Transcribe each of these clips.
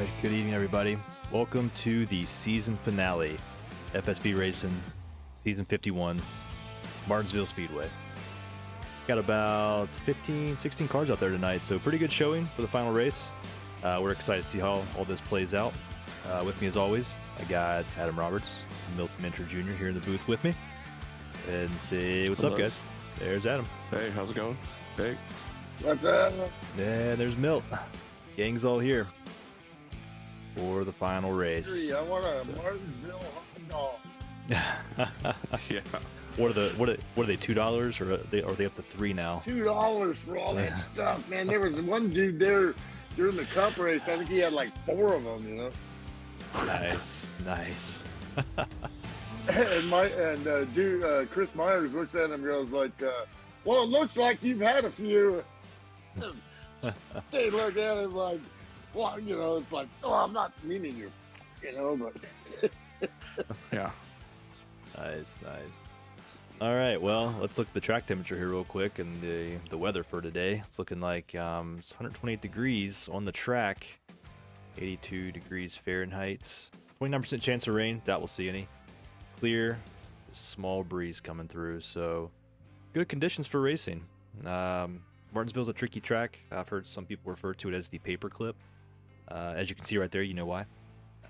right, good evening, everybody. Welcome to the season finale, FSB Racing, season 51, Martinsville Speedway. Got about 15, 16 cars out there tonight, so pretty good showing for the final race. We're excited to see how all this plays out. With me, as always, I got Adam Roberts, Milt Minter Jr. here in the booth with me. And say what's up, guys. There's Adam. Hey, how's it going? Hey. What's up? Yeah, there's Milt. Gang's all here for the final race. I want a Martinsville hot dog. Yeah. What are they, $2 or are they up to $3 now? $2 for all that stuff, man. There was one dude there during the cup race. I think he had like 4 of them, you know. Nice. And Chris Myers looks at him and goes like, well, it looks like you've had a few. They look at him like, well, you know, it's like, oh, I'm not meaning you know, but. Yeah. Nice. All right, well, let's look at the track temperature here real quick and the weather for today. It's looking like it's 128 degrees on the track, 82 degrees Fahrenheit, 29% chance of rain. Doubt we'll see any. Clear, small breeze coming through, so good conditions for racing. Martinsville's a tricky track. I've heard some people refer to it as the paperclip. As you can see right there, you know why.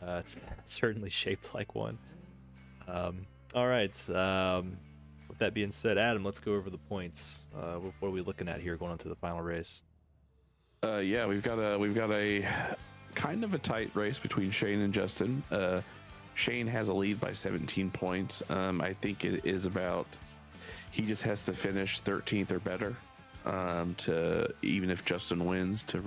It's certainly shaped like one. All right. With that being said, Adam, let's go over the points. What are we looking at here going into the final race? Yeah, we've got a kind of a tight race between Shane and Justin. Shane has a lead by 17 points. I think it is about he just has to finish 13th or better to even if Justin wins to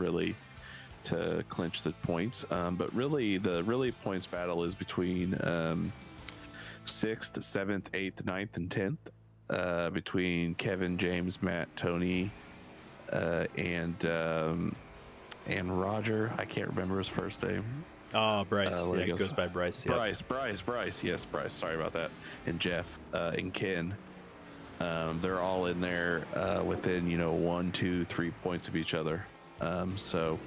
clinch the points. But really, the points battle is between 6th, 7th, 8th, 9th, and 10th. Between Kevin, James, Matt, Tony, and Roger. I can't remember his first name. Oh, Bryce. Yeah, it goes by Bryce. Yes. Bryce. Yes, Bryce. Sorry about that. And Jeff and Ken. They're all in there within 1, 2, 3 points of each other. So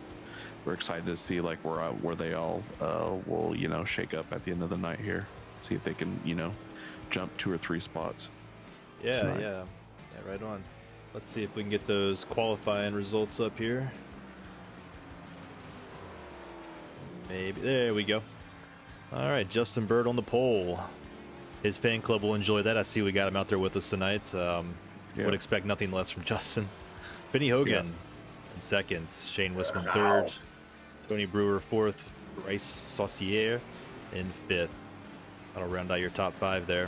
we're excited to see like where they all will shake up at the end of the night here. See if they can jump 2 or 3 spots. Yeah, right on. Let's see if we can get those qualifying results up here. Maybe. There we go. All right, Justin Bird on the pole. His fan club will enjoy that. I see we got him out there with us tonight. Would expect nothing less from Justin. Benny Hogan in 2nd. Shane Wisman 3rd. Tony Brewer 4th. Bryce Saucier in 5th. That'll round out your top 5 there.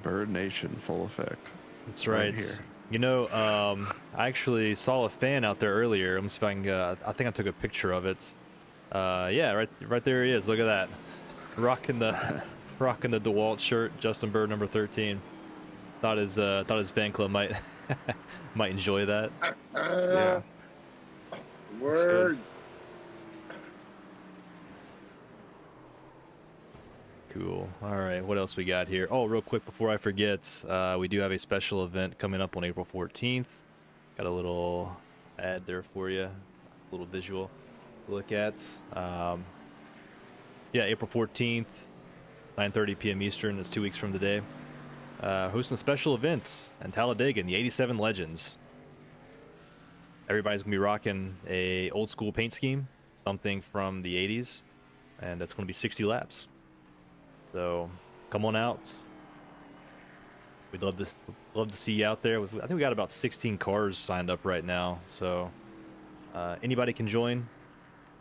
Bird Nation full effect. That's right. Here. I actually saw a fan out there earlier. Let me see if I can. I think I took a picture of it. Yeah, right there he is. Look at that, rocking the DeWalt shirt. Justin Bird, number 13. Thought his fan club might enjoy that. Yeah. Word. Cool. All right, what else we got here? Oh, real quick before I forget, we do have a special event coming up on April 14th. Got a little ad there for you, a little visual to look at. Yeah, April 14th, 9:30 p.m. Eastern. That's 2 weeks from today. Hosting a special event in Talladega in the 87 Legends. Everybody's gonna be rocking a old school paint scheme, something from the 80s, and it's gonna be 60 laps. So come on out. We'd love to see you out there. I think we got about 16 cars signed up right now. So anybody can join.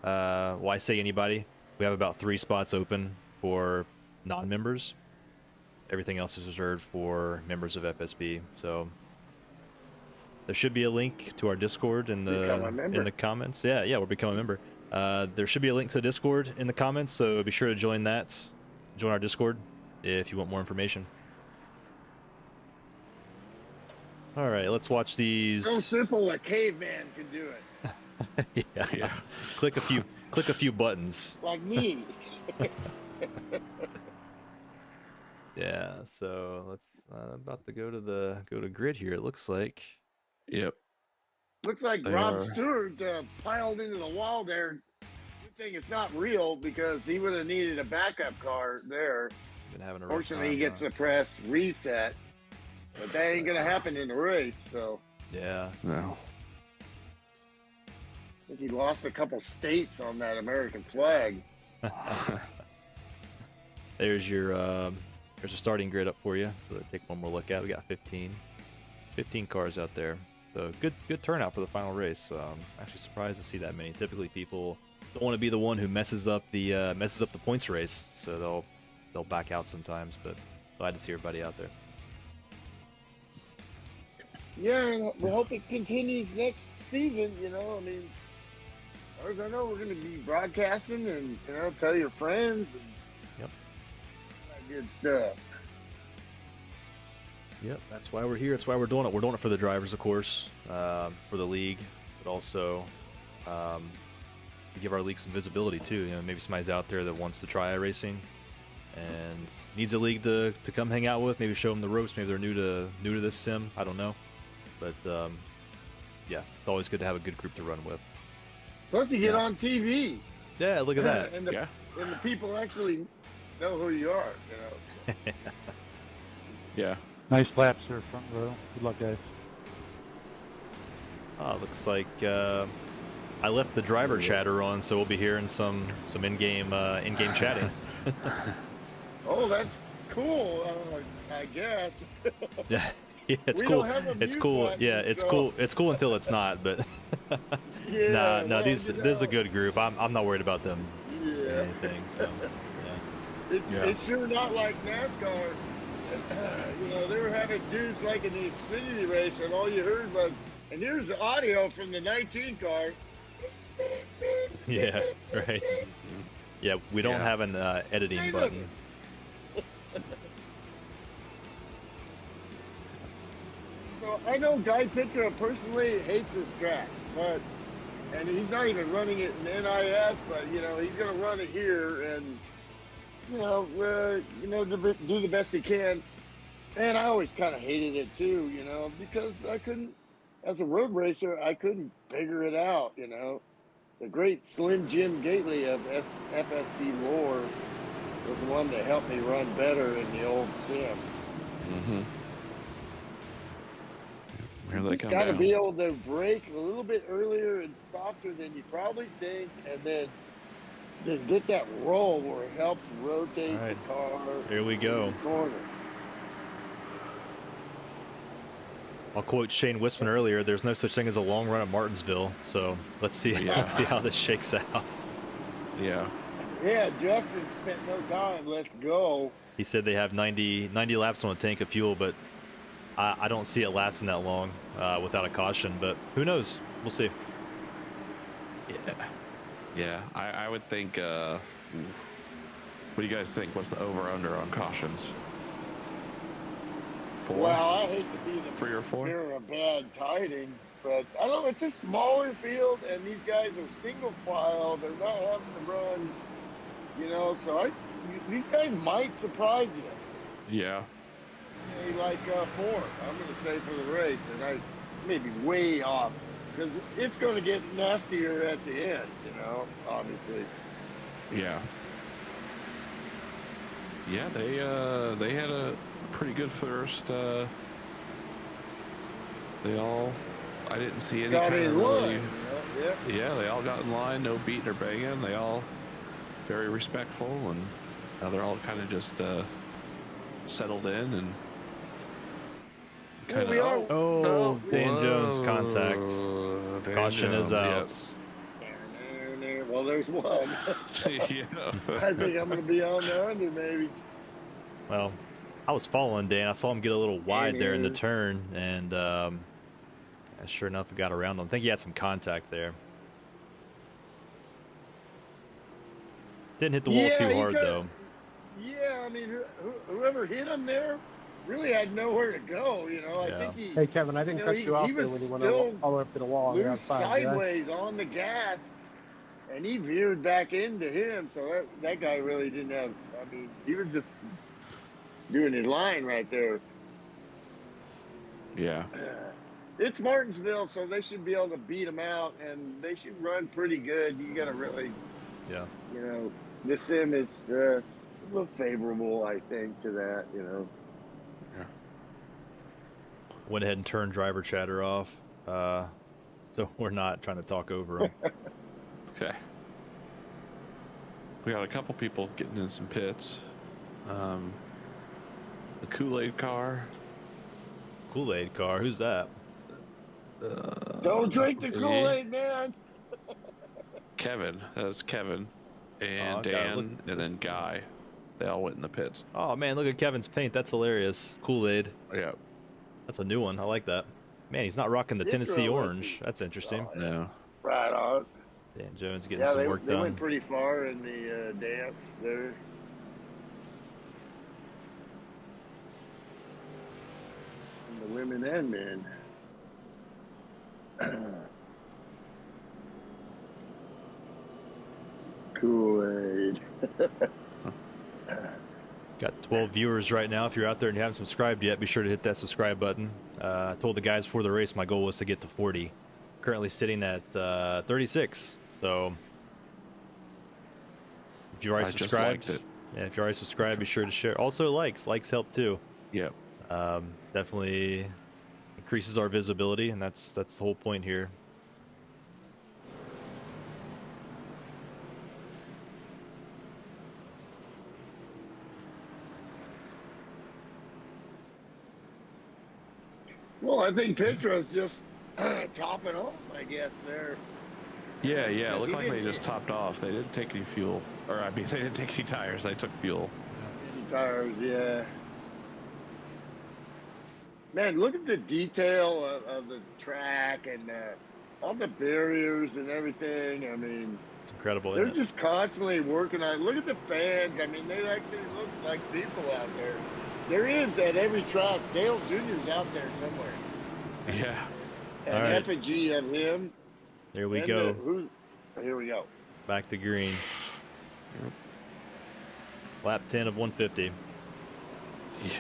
Why say anybody? We have about 3 spots open for non-members. Everything else is reserved for members of FSB. So there should be a link to our Discord in the comments. Yeah, we'll become a member. There should be a link to Discord in the comments. So be sure to join that. Join our Discord if you want more information. All right, let's watch these. So simple a caveman can do it. yeah. Click a few buttons. Like me. Yeah. So let's about to go to grid here. It looks like. Yep. Looks like They Rob are. Stewart piled into the wall there. Good thing it's not real because he would have needed a backup car there. Been having a rough Fortunately, time, he gets huh? the press reset, but that ain't gonna happen in the race. So Yeah. No. I think he lost a couple states on that American flag. There's your starting grid up for you. So take one more look at. We got 15 cars out there. So good turnout for the final race. Actually surprised to see that many. Typically people don't want to be the one who messes up the points race, so they'll back out sometimes. But glad to see everybody out there. Yeah, we hope it continues next season. You know, I mean, as far as I know, we're going to be broadcasting and tell your friends and Yep. that good stuff. Yep, that's why we're here. That's why we're doing it. We're doing it for the drivers, of course, for the league, but also to give our league some visibility too. You know, maybe somebody's out there that wants to try iRacing and needs a league to come hang out with. Maybe show them the ropes. Maybe they're new to this sim. I don't know, but yeah, it's always good to have a good group to run with. Plus, you get Yeah. on TV. Yeah, look at that. and the people actually know who you are. You know. Yeah. Nice laps there, front row. Good luck, guys. Looks like I left the driver chatter on, so we'll be hearing some in-game chatting. Oh, that's cool. I guess. Yeah, it's We cool. don't have a It's mute cool. button, Yeah, it's so- cool. It's cool until it's not. But Yeah. no, well, this you is a know, good group. I'm not worried about them or Yeah. anything. So yeah. It's sure not like NASCAR. You know, they were having dudes like in the Xfinity race, and all you heard was, and here's the audio from the 19 car. Yeah, right. Yeah, we don't Yeah. have an editing Hey, look. button. So I know Guy Pitra personally hates this track, and he's not even running it in NIS, but he's gonna run it here, and do the best he can. And I always kind of hated it too, because I couldn't, as a road racer, I couldn't figure it out. The great Slim Jim Gately of FSB lore was the one that helped me run better in the old sim. Mm-hmm. Here they Just come got to down. be able to brake a little bit earlier and softer than you probably think, and then get that roll where it helps rotate All right. the car. Here we go. in the corner. I'll quote Shane Wisman earlier. There's no such thing as a long run at Martinsville. So let's see. Yeah. Let's see how this shakes out. Yeah. Yeah, Justin spent no time. Let's go. He said they have 90 laps on a tank of fuel, but I don't see it lasting that long without a caution. But who knows? We'll see. Yeah. Yeah. I would think. What do you guys think? What's the over/under on cautions? 4? Well, I hate to be the 3 or 4? bearer of bad tidings, but I don't know. It's a smaller field, and these guys are single file. They're not having to run, So these guys might surprise you. Yeah. Maybe like 4. I'm going to say for the race, and I may be way off because it's going to get nastier at the end. Obviously. Yeah. Yeah, they had a pretty good first. I didn't see any Got kind of in line. really. Yeah. Yeah, they all got in line, no beating or banging. They all very respectful, and now they're all kind of just settled in and kind we are- of. Oh, Dan Jones contact. Dan Caution is out. Jones, Well, there's one. yep. Yeah. I think I'm going to be on the under, maybe. Well, I was following Dan. I saw him get a little wide there in the turn, and sure enough, it got around him. I think he had some contact there. Didn't hit the wall too hard, though. Yeah, I mean, whoever hit him there really had nowhere to go. I Yeah. think he Hey, Kevin, I didn't cut he you off was there when you went still all the way up to the wall on the loose outside. Yeah? sideways on the gas, and he veered back into him. So that guy really didn't have. I mean, he was just doing his line right there. Yeah. it's Martinsville, so they should be able to beat them out, and they should run pretty good. You got to really, Yeah. the sim is a little favorable, I think, to that. Yeah. Went ahead and turned driver chatter off, so we're not trying to talk over them. Okay. We got a couple people getting in some pits. The Kool-Aid car. Kool-Aid car, who's that? Don't drink the Kool-Aid, man. Kevin. That was Kevin. And okay, Dan, and then Guy. They all went in the pits. Oh man, look at Kevin's paint. That's hilarious. Kool-Aid. Yeah. That's a new one. I like that. Man, he's not rocking the Tennessee orange. That's interesting. Oh, No. Right on. Dan Jones getting some work they done. went pretty far in the dance there. And the women and men. Kool-Aid. Got 12 viewers right now. If you're out there and you haven't subscribed yet, be sure to hit that subscribe button. I told the guys before the race my goal was to get to 40. Currently sitting at 36. So if you've already subscribed, if you're already subscribed, be sure to share. Also likes help too. Yep. Definitely increases our visibility, and that's the whole point here. Well, I think Petra's just topping off, I guess, there. Yeah. It looked like they just topped off. They didn't take any fuel. Or, I mean, they didn't take any tires. They took fuel. Tires, yeah. Man, look at the detail of the track and all the barriers and everything. I mean, It's incredible. they're Isn't it? just constantly working on. Look at the fans. I mean, they actually look like people out there. There is at every track. Dale Jr.'s out there somewhere. Yeah. An All right. effigy of him. There we and go. Here we go. Back to green. Lap 10 of 150. Yeah.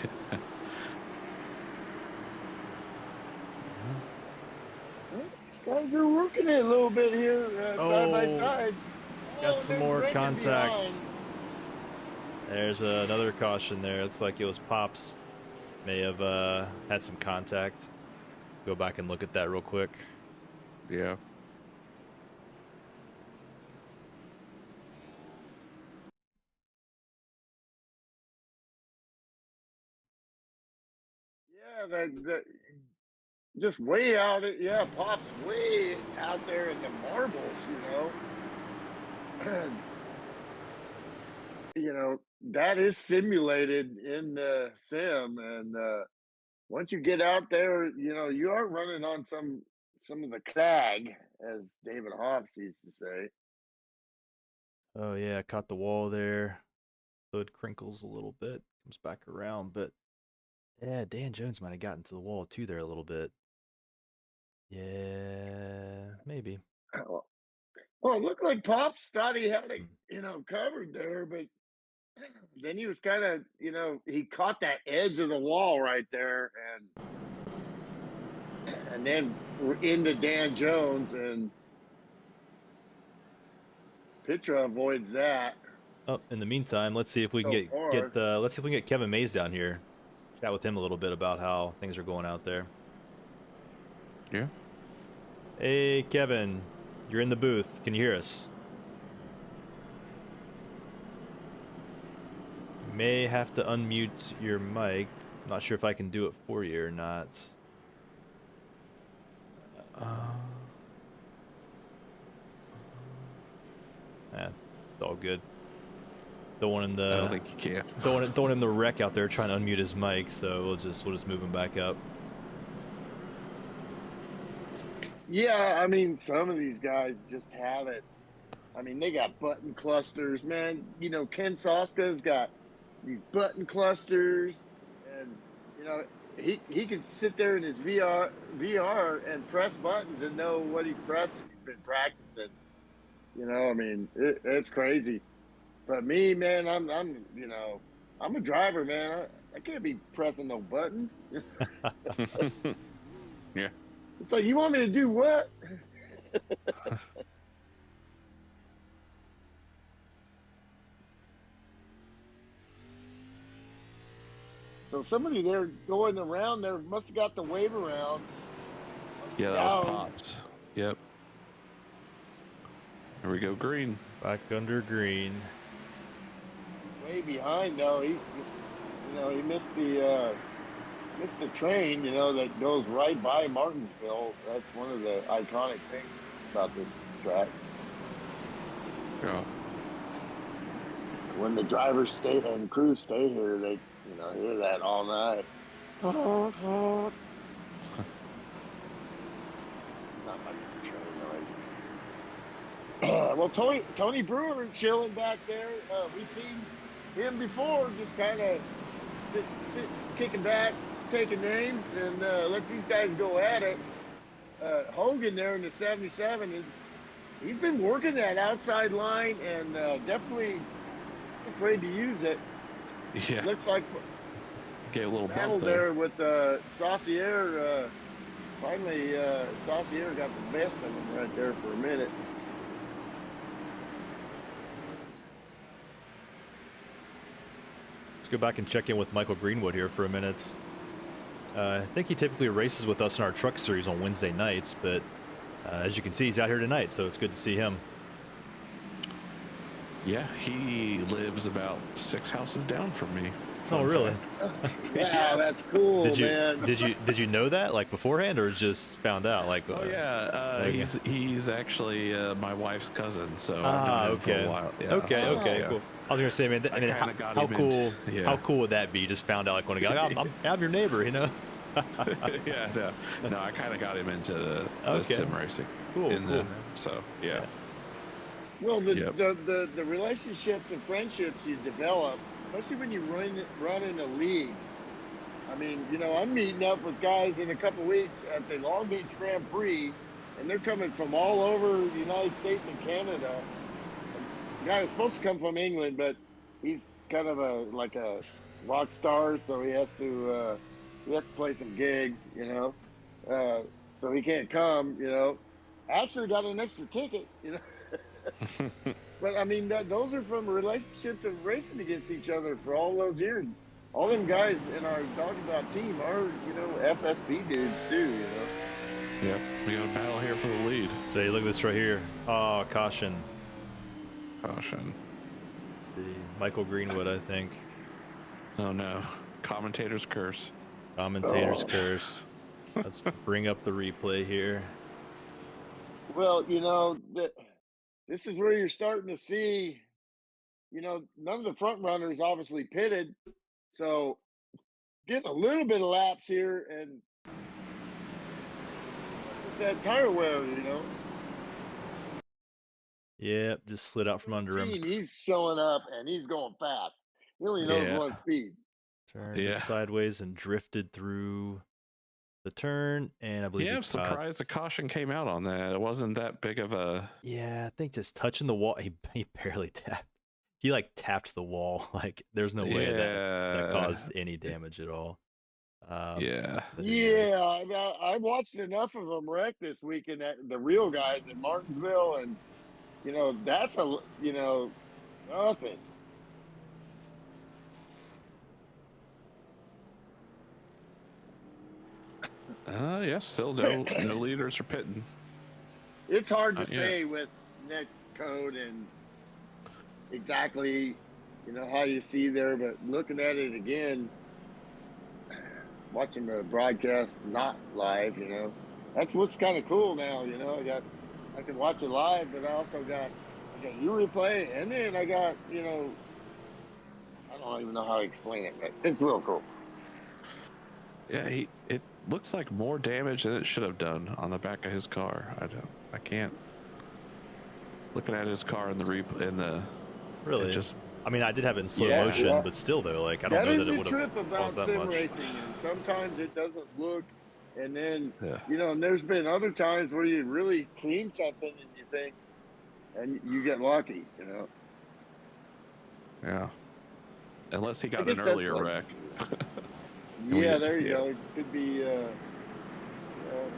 These guys are working it a little bit here, side by side. Got some they're more breaking contact. behind. There's another caution there. Looks like it was Pops. May have had some contact. Go back and look at that real quick. Yeah. Yeah, that just way out. Pop's way out there in the marbles. That is simulated in the sim, and once you get out there, you are running on some of the crag, as David Hobbs used to say. Oh yeah, caught the wall there. Hood crinkles a little bit, comes back around, but yeah, Dan Jones might have gotten to the wall too there a little bit. Yeah, maybe. Well, it looked like Pops thought he had it, covered there, but then he was kind of, he caught that edge of the wall right there, and then we're into Dan Jones, and Petra avoids that. Oh, in the meantime, let's see if we can let's see if we can get Kevin Mays down here. Chat with him a little bit about how things are going out there. Yeah. Hey, Kevin, you're in the booth. Can you hear us? You may have to unmute your mic. I'm not sure if I can do it for you or not. It's all good. Don't want him to. I don't think you can. Don't want him to wreck out there trying to unmute his mic. So we'll just move him back up. Yeah, I mean, some of these guys just have it. I mean, they got button clusters, man. Ken Soska's got these button clusters, and he could sit there in his VR and press buttons and know what he's pressing. He's been practicing. I mean, it's crazy. But me, man, I'm a driver, man. I can't be pressing no buttons. Yeah. It's like, you want me to do what? So somebody there going around there must have got the wave around. Yeah, that was Pops. Yep. There we go, green. Back under green. Way behind though. He missed the train. That goes right by Martinsville. That's one of the iconic things about the track. Yeah. When the drivers stay and crews stay here, they hear that all night. Not like the train noise. Well, Tony Brewer chilling back there. We've seen him before, just kind of sit, kicking back, taking names, and let these guys go at it. Hogan there in the 77 he's been working that outside line and definitely afraid to use it. Yeah. Looks like gave a little battle bump there. there with Saucier. Finally, Saucier got the best of him right there for a minute. Let's go back and check in with Michael Greenwood here for a minute. I think he typically races with us in our truck series on Wednesday nights, but as you can see, he's out here tonight, so it's good to see him. Yeah, he lives about 6 houses down from me. Oh, really? Wow, that's cool, man. Did you know that like beforehand, or just found out? Like, Oh yeah, he's actually my wife's cousin, so ah, I've known him okay, for a while. Yeah, okay, so, okay, yeah. cool. I was gonna say, man, how cool, how cool would that be? You just found out like when I'm your neighbor, you know? Yeah, no, I kind of got him into the sim racing. Cool, so yeah. Well, the relationships and friendships you develop, especially when you run in a league. I mean, I'm meeting up with guys in a couple weeks at the Long Beach Grand Prix, and they're coming from all over the United States and Canada. The guy was supposed to come from England, but he's kind of a rock star, so he has to play some gigs, so he can't come. Actually got an extra ticket, But I mean, those are from relationships of racing against each other for all those years. All them guys in our Dog About team are, FSB dudes too, Yep, we got a battle here for the lead. So look at this right here. Oh, caution. Caution. Let's see, Michael Greenwood, I think. Oh no, commentator's curse. Commentator's curse. Let's bring up the replay here. Well, this is where you're starting to see, none of the front runners obviously pitted. So getting a little bit of laps here and with that tire wear, Yep, just slid out from under him. He's showing up and he's going fast. He only knows one speed. Turned sideways and drifted through the turn, and I believe I'm surprised the caution came out on that. It wasn't that big of a. Yeah, I think just touching the wall, he barely tapped. He like tapped the wall. Like there's no way that caused any damage at all. I watched enough of them wreck this weekend. The real guys in Martinsville, and that's nothing. Still no leaders are pitting. It's hard to say with next code and exactly, how you see there, but looking at it again, watching the broadcast not live, that's what's kind of cool now. I can watch it live, but I also got you replay, and then I got I don't even know how to explain it, but it's real cool. Yeah, it looks like more damage than it should have done on the back of his car. I can't. Looking at his car in the replay, really just. I mean, I did have it in slow motion, but still, though, like I don't know that it would have caused that much. Racing, and sometimes it doesn't look, and then and there's been other times where you really clean something and you think, and you get lucky, Yeah. Unless he got an earlier wreck. Yeah, there you go. It could be.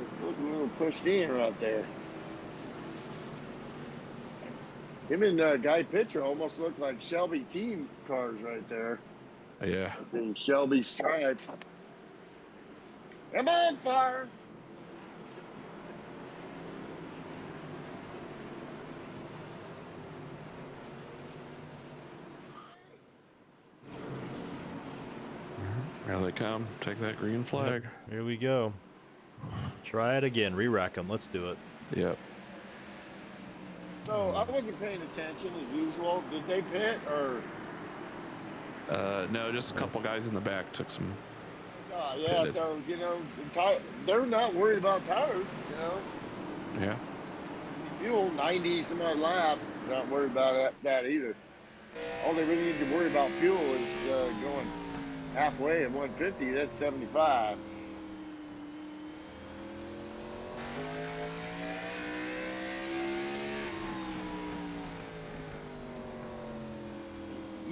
It's looking a little pushed in right there. Him and Guy Pitcher almost look like Shelby team cars right there. Yeah. The Shelby stripes. Come on, fire! Here they come. Take that green flag. Here we go. Try it again. Re-rack them. Let's do it. Yep. So I wasn't paying attention as usual. Did they pit or? No, just a couple guys in the back took some. Yeah. Pitted. So they're not worried about tires. Yeah. Fuel 90 some odd laps. Not worried about that either. All they really need to worry about fuel is going halfway at 150. That's 75.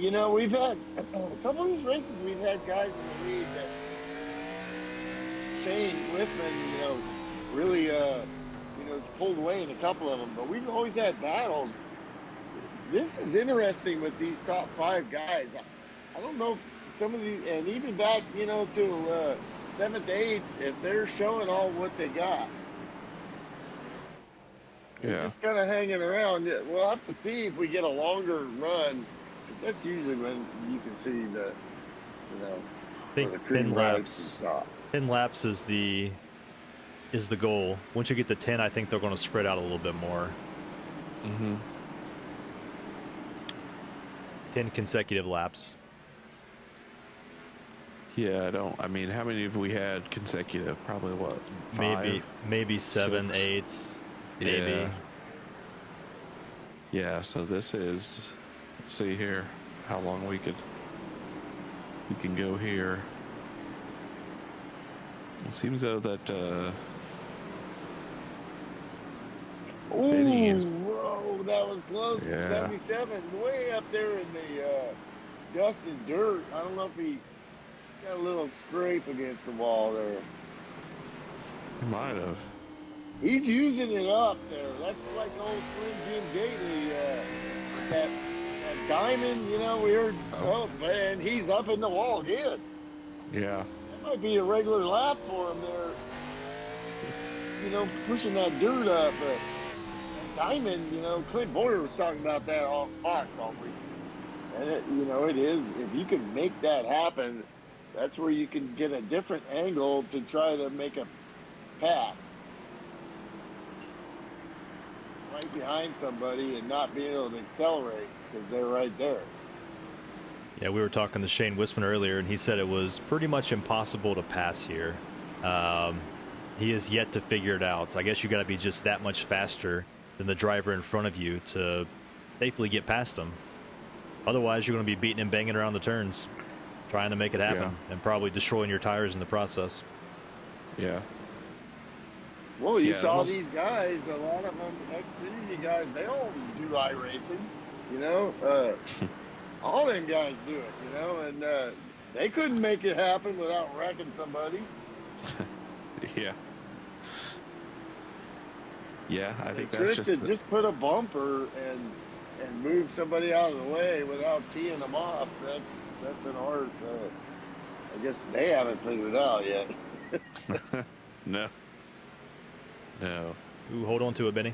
We've had a couple of these races. We've had guys in the lead that Shane Whitman, really, has pulled away in a couple of them. But we've always had battles. This is interesting with these top 5 guys. I don't know if some of these, and even back, to 7th, 8th, if they're showing all what they got. Yeah. Just kind of hanging around. We'll have to see if we get a longer run. That's usually when you can see the, I think where the 10 cream laps. rides and stuff. 10 laps is the goal. Once you get to 10, I think they're going to spread out a little bit more. Mm-hmm. 10 consecutive laps. Yeah, I mean, how many have we had consecutive? Probably what? 5? Maybe 7, 6. 8, maybe. Yeah. Yeah, so this is, let's see here how long we can go here. It seems though that Benny is, Whoa, that was close. Yeah. 77, way up there in the dust and dirt. I don't know if he got a little scrape against the wall there. he might have. He's using it up there. That's like old Slim Jim Gately, that diamond, we heard, oh man, he's up in the wall again. Yeah. That might be a regular lap for him there. Pushing that dirt up. But that diamond, Clint Boyer was talking about that on Fox all week. And it is, if you can make that happen, that's where you can get a different angle to try to make a pass. Right behind somebody and not being able to accelerate because they're right there. Yeah, we were talking to Shane Wisman earlier, and he said it was pretty much impossible to pass here. He has yet to figure it out. I guess you got to be just that much faster than the driver in front of you to safely get past him. Otherwise, you're going to be beating and banging around the turns, trying to make it happen, and probably destroying your tires in the process. Yeah. Well, you Yeah, saw almost- these guys, a lot of them, Xfinity guys, they all do iRacing, all them guys do it, and they couldn't make it happen without wrecking somebody. Yeah. Yeah, I think The that's trick just to just put a bumper and move somebody out of the way without teeing them off. That's an art. I guess they haven't figured it out yet. No. Ooh, hold on to it, Benny.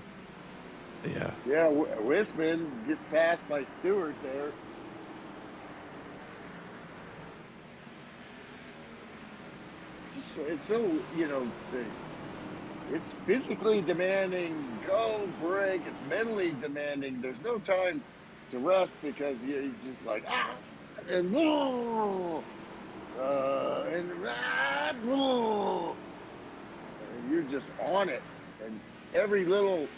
Yeah. Yeah, Wisman gets passed by Stewart there. It's so, it's physically demanding, go, break. It's mentally demanding. There's no time to rest because you're just like, and whoa, and whoa. And you're just on it. And every little,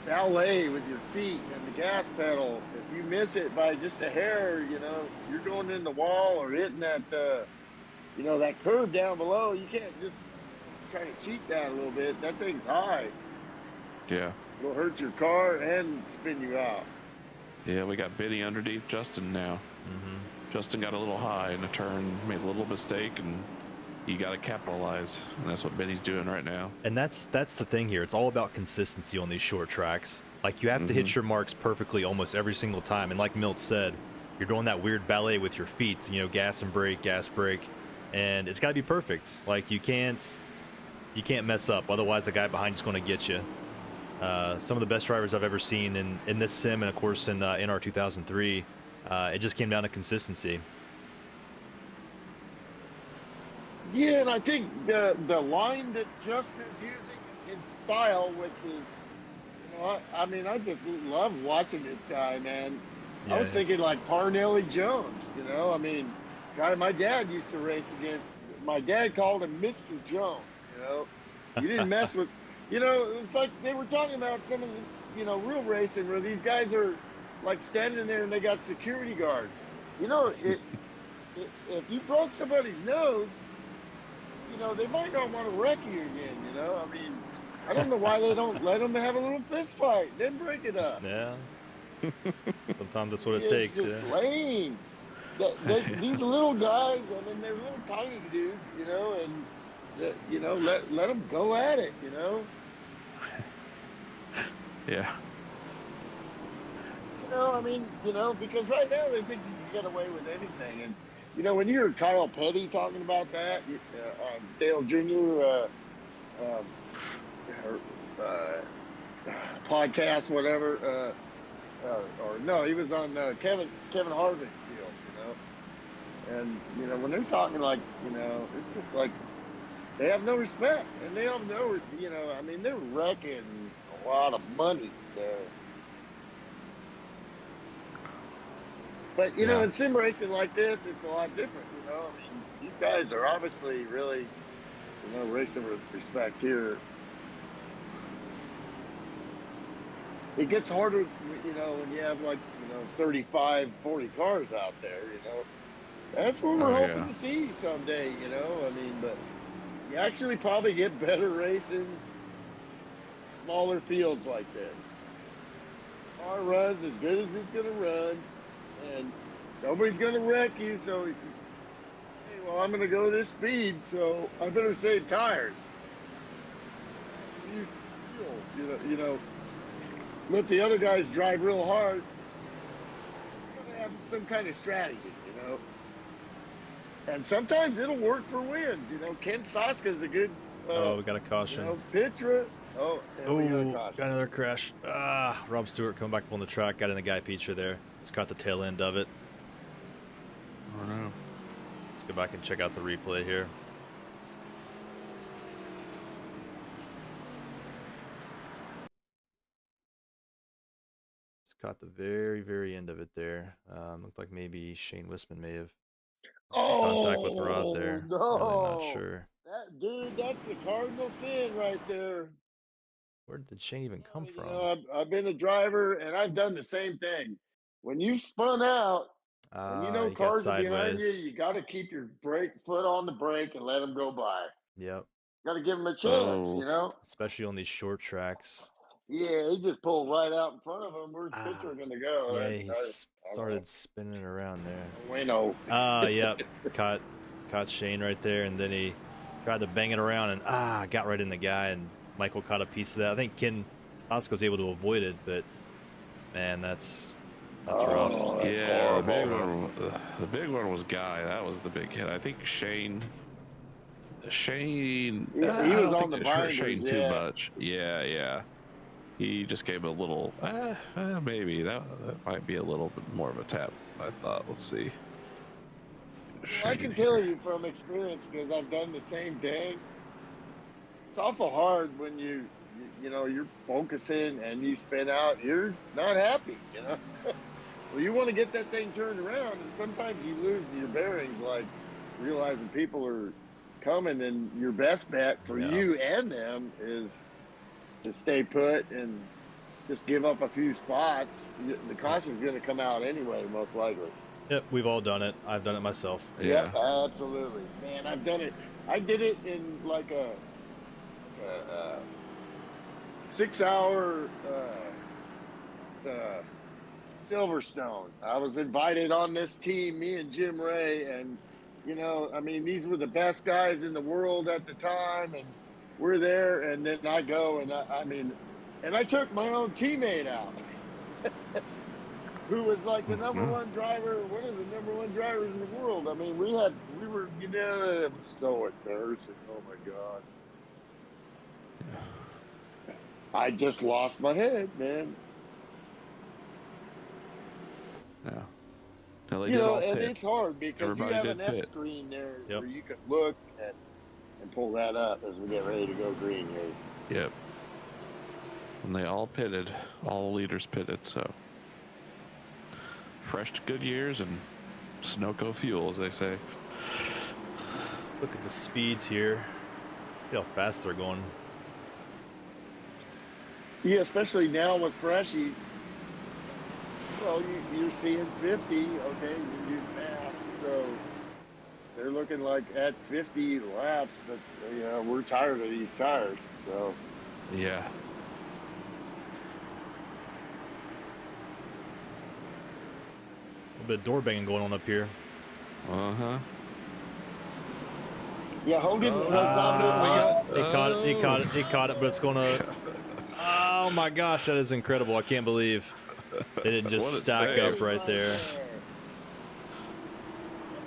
ballet with your feet and the gas pedal, if you miss it by just a hair, you're going in the wall or hitting that, that curve down below. You can't just try to cheat that a little bit. That thing's high. Yeah. It'll hurt your car and spin you out. Yeah, we got Benny underneath Justin now. Mm-hmm. Justin got a little high in a turn, made a little mistake, and you got to capitalize. And that's what Benny's doing right now. And that's the thing here. It's all about consistency on these short tracks. Like, you have to hit your marks perfectly almost every single time. And like Milt said, you're doing that weird ballet with your feet, you know, gas and brake, and it's got to be perfect. Like, you can't mess up, otherwise the guy behind you's going to get you. Some of the best drivers I've ever seen in this sim, and of course in our 2003, it just came down to consistency. Yeah, and I think the line that Justin's using in style, which is, you know, I mean, I just love watching this guy, man. I was thinking like Parnelli Jones, you know. I mean, guy my dad used to race against. My dad called him Mr. Jones, you know. You didn't mess with, you know, it's like they were talking about some of this, you know, real racing where these guys are like standing there and they got security guards. You know, if you broke somebody's nose, you know, they might not want to wreck you again, you know. I mean, I don't know why they don't let them have a little fist fight, then break it up. Yeah. Sometimes that's what it It's takes. just lame. These little guys, I mean, they're little tiny dudes, you know, and you know, let them go at it, you know. Yeah. You know, I mean, you know, because right now they think you can get away with anything, and you know, when you hear Kyle Petty talking about that, Dale Jr. Podcast, whatever. Or no, he was on Kevin Harvick's deal, you know. And you know, when they're talking like, you know, it's just like they have no respect, and they have no, you know, I mean, they're wrecking a lot of money there. But you know, in sim racing like this, it's a lot different. You know, I mean, these guys are obviously really, you know, racing with respect here. It gets harder, you know, when you have like, you know, 35, 40 cars out there, you know. That's what we're hoping to see someday, you know. I mean, but you actually probably get better racing, smaller fields like this. Car runs as good as it's going to run, and nobody's going to wreck you, so, hey, well, I'm going to go this speed, so I better save tires. Use fuel, you know. Let the other guys drive real hard. You're going to have some kind of strategy, you know. And sometimes it'll work for wins. You know, Ken Soska's a good. We got a caution. You know, Pitra. Oh, we got a caution. Got another crash. Rob Stewart coming back up on the track. Got in the guy Petra there. Just caught the tail end of it. I don't know. Let's go back and check out the replay here. Caught the very, very end of it there. Looked like maybe Shane Wisman may have had some contact with Rob there. No. Really not sure. Dude, that's the cardinal sin right there. Where did Shane even come from? Know, I've been a driver, and I've done the same thing. When you spun out, and you know cars are behind you, you got to keep your foot on the brake and let them go by. Yep. Got to give them a chance, you know? Especially on these short tracks. Yeah, he just pulled right out in front of him. Where's Pitcher going to go? Yeah, he started spinning around there. Bueno. Yep. Caught Shane right there, and then he tried to bang it around and got right in the guy, and Michael caught a piece of that. I think Ken Stosko was able to avoid it, but man, that's rough. That's yeah, the big one was Guy. That was the big hit. I think Shane. He I don't was on think the it hurt binders, Shane too much. Yeah. He just gave a little, maybe that might be a little bit more of a tap. I thought. Let's see. I can tell you from experience, because I've done the same thing. It's awful hard when you know, you're focusing and you spin out. You're not happy, you know. So you want to get that thing turned around, and sometimes you lose your bearings, like realizing people are coming, and your best bet for you and them is to stay put and just give up a few spots. The caution's going to come out anyway, most likely. Yep, we've all done it. I've done it myself. Yeah, absolutely, man. I've done it. I did it in like a 6-hour Silverstone. I was invited on this team, me and Jim Ray, and You know, I mean, these were the best guys in the world at the time, and we're there. And then I go, and I mean, and I took my own teammate out, who was like the number Mhm. one driver, one of the number one drivers in the world. I mean, we were, you know, it was so embarrassing. Oh my God. I just lost my head, man. Yeah. No, they You did know, all and pit. it's hard because you Everybody have an did F pit. screen there Yep. where you can look and pull that up as we get ready to go green here. Yep. And they all pitted. All the leaders pitted. So fresh to good years and Sunoco fuel, as they say. Look at the speeds here. See how fast they're going. Yeah, especially now with freshies. Well, you're seeing 50. Okay, you do math. So they're looking like at 50 laps, but you know we're tired of these tires. So Yeah. A little bit of door banging going on up here. Uh-huh. yeah, Hogan was not moving yet. He caught it. He caught it. He caught it. But it's gonna. Oh my gosh, that is incredible! I can't believe they didn't What just a stack save. up right there.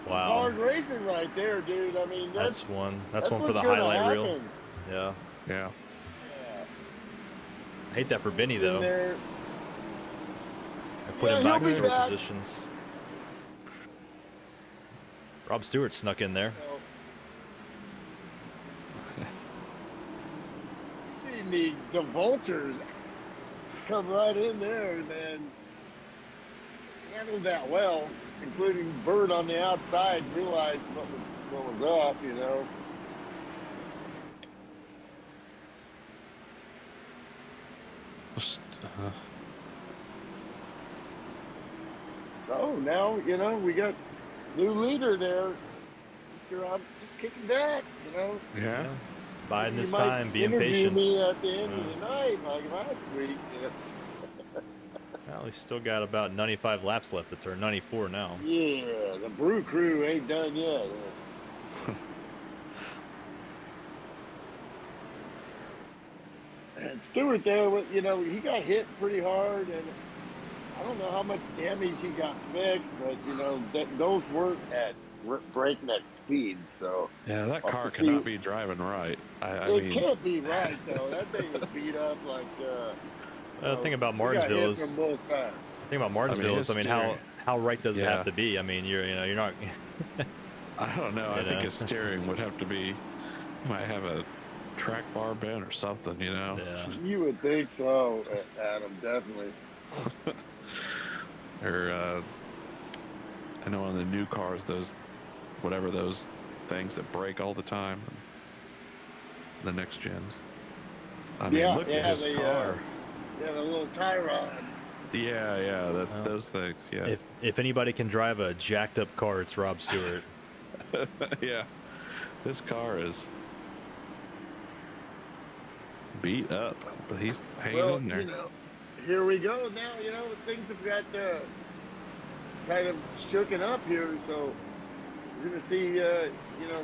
Wow, Hard racing right there, dude. I mean, that's one. That's one for what's the gonna highlight reel. happen. Yeah, Yeah. Yeah. I hate that for Benny In though. there. I put Yeah, him he'll back in be several back. positions. Rob Stewart snuck in there. The vultures come right in there and then handled that well, including Bird on the outside realized what was up, you know. So now, you know, we got new leader there. I'm just kicking back, you know. Yeah. Biding You his might time, being interview patient. me at the end of the night, like last week. You know? Well, he's still got about 95 laps left to turn. 94 now. Yeah, the Brew Crew ain't done yet. And Stewart there, you know, he got hit pretty hard, and I don't know how much damage he got fixed, but you know, those weren't at breakneck speeds. So Yeah, that I'll car have to cannot see- be driving right. I it mean, can't be right though. That thing was beat up like. The thing about we got Martinsville hit is from both sides. the thing about Martinsville his is, I mean, steering- how right does it Yeah. have to be? I mean, you're not. I don't know. I You think know? his steering would have to be, might have a track bar bent or something, you know? Yeah. You would think so, Adam. Definitely. Or, I know on the new cars, those, whatever those things that break all the time, the next gens. I mean, look at his car. Yeah, the little tie rod. Yeah, those things, yeah. If anybody can drive a jacked up car, it's Rob Stewart. Yeah. This car is beat up, but he's hanging Well, in there. you know, here we go now. You know, things have got kind of shooken up here, so we're gonna see. You know,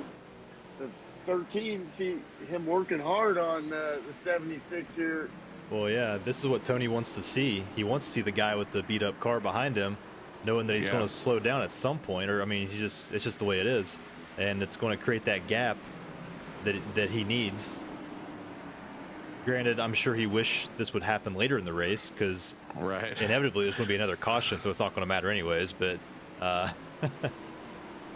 the 13, see him working hard on the 76 here. Well, yeah, this is what Tony wants to see. He wants to see the guy with the beat up car behind him, knowing that he's Yeah. going to slow down at some point, or I mean, it's just the way it is, and it's going to create that gap that he needs. Granted, I'm sure he wished this would happen later in the race because Right. inevitably there's going to be another caution, so it's not going to matter anyways. But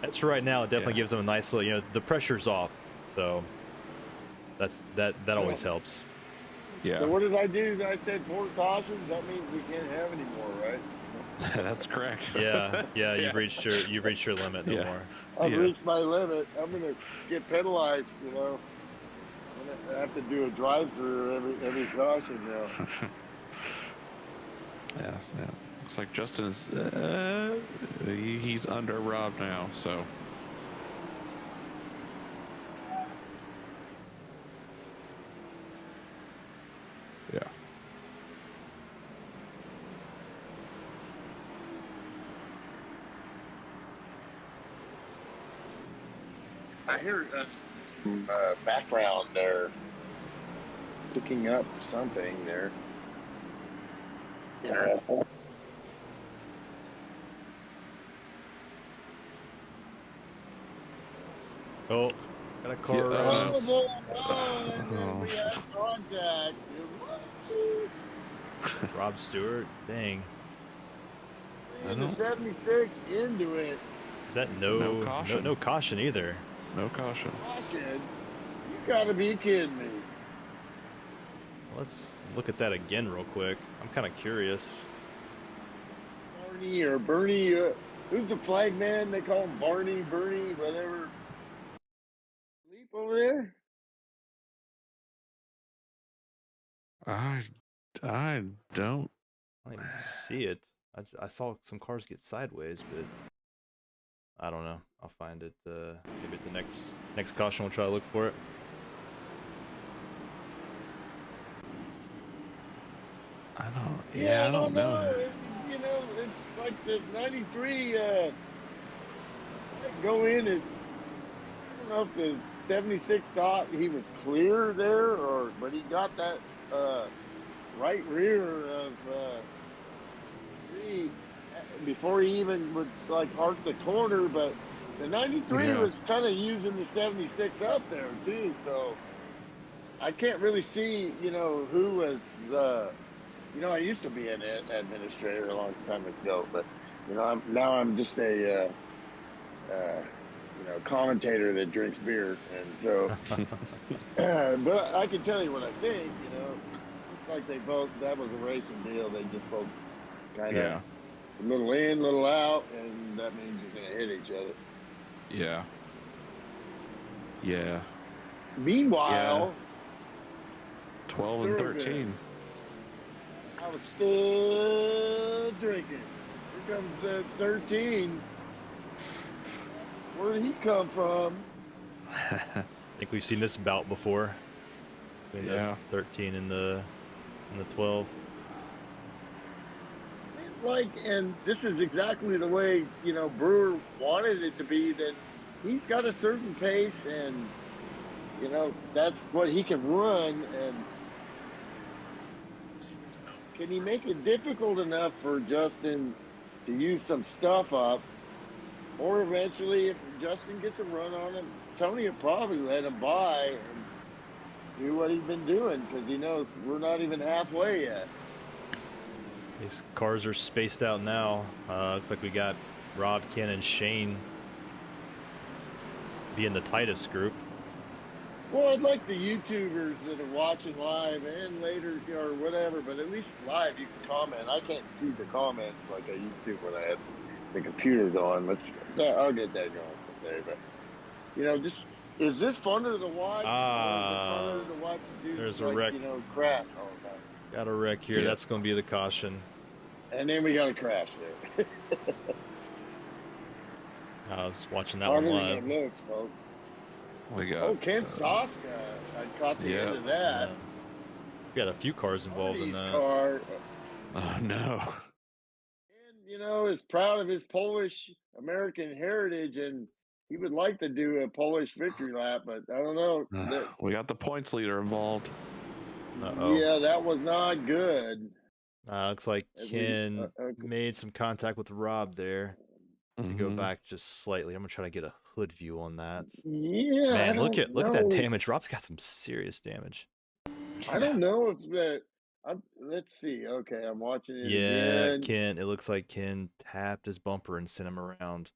that's for right now. It definitely Yeah. gives him a nice little, you know, the pressure's off, so that always helps. Yeah. So what did I do? I said 4 cautions. That means we can't have any more, right? That's correct. Yeah, you've reached your limit. No Yeah. more. I've Yeah. reached my limit. I'm gonna get penalized. You know, I'm gonna have to do a drive-through every caution now. Yeah. Looks like Justin is he's under Rob now, so yeah. I hear some background there, picking up something there. Interesting. Oh, got a car. Yeah, around us. And then we had contact. Rob Stewart. Dang. The 76 into it. Is that No caution. No caution either. No caution. Caution? You gotta be kidding me. Let's look at that again real quick. I'm kind of curious. Barney or Bernie, who's the flag man? They call him Barney, Bernie, whatever. Sleep over there? I don't. I don't even see it. I saw some cars get sideways, but I don't know. I'll find it. Maybe at the next caution, we'll try to look for it. I don't. Yeah, I don't know. You know, it's like the 93 go in and I don't know if the 76 thought he was clear there but he got that right rear of Reed before he even would like arc the corner, but the 93 was kind of using the 76 up there too, so I can't really see, you know, who was you know, I used to be an administrator a long time ago, but you know, I'm just a you know, commentator that drinks beer, and so but I can tell you what I think. You know, it's like that was a racing deal. They just both kind of a little in, little out, and that means you're going to hit each other. Yeah. Yeah. Meanwhile, 12 and 13. I was still drinking. Here comes 13. Where did he come from? I think we've seen this bout before. Between the 13 and the 12. Like, and this is exactly the way, you know, Brewer wanted it to be, that he's got a certain pace and, you know, that's what he can run. And can he make it difficult enough for Justin to use some stuff up? Or eventually, if Justin gets a run on him, Tony will probably let him by and do what he's been doing, because he knows we're not even halfway yet. These cars are spaced out now. Looks like we got Rob, Ken, and Shane being the tightest group. Well, I'd like the YouTubers that are watching live and later or whatever, but at least live you can comment. I can't see the comments like I used to when I had the computer going. I'll get that going someday. But you know, just is this funner to watch? Or is it funner to watch dudes there's like, a wreck. You know, crash all the time? Got a wreck here. Yeah. That's going to be the caution. And then we got a crash there. I was watching that one live. Looks, folks. We got Ken Soska. I caught the end of that. We got a few cars involved in that. Car. Oh no. And you know, is proud of his Polish American heritage, and he would like to do a Polish victory lap, but I don't know. We got the points leader involved. Yeah, that was not good. Looks like Ken made some contact with Rob there. Go back just slightly. I'm gonna try to get a hood view on that. Yeah, man, look at that damage. Rob's got some serious damage. I don't know if that. Let's see. Okay, I'm watching it. Yeah, again. Ken. It looks like Ken tapped his bumper and sent him around.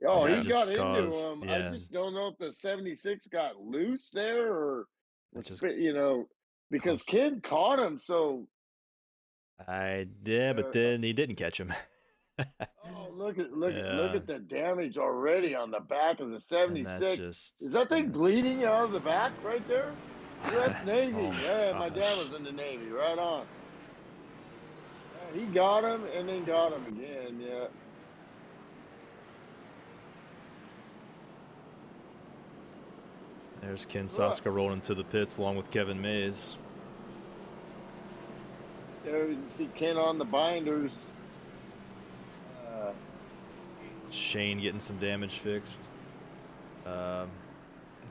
Oh, he got into him. Yeah. I just don't know if the 76 got loose there or, you know, because Ken caught him. So but then he didn't catch him. Oh, look at the damage already on the back of the 76. Is that thing bleeding out of the back right there? U.S. Navy. My dad was in the Navy. Right on. He got him and then got him again. Yeah. There's Ken Soska rolling into the pits along with Kevin Mays. There you see Ken on the binders. Shane getting some damage fixed.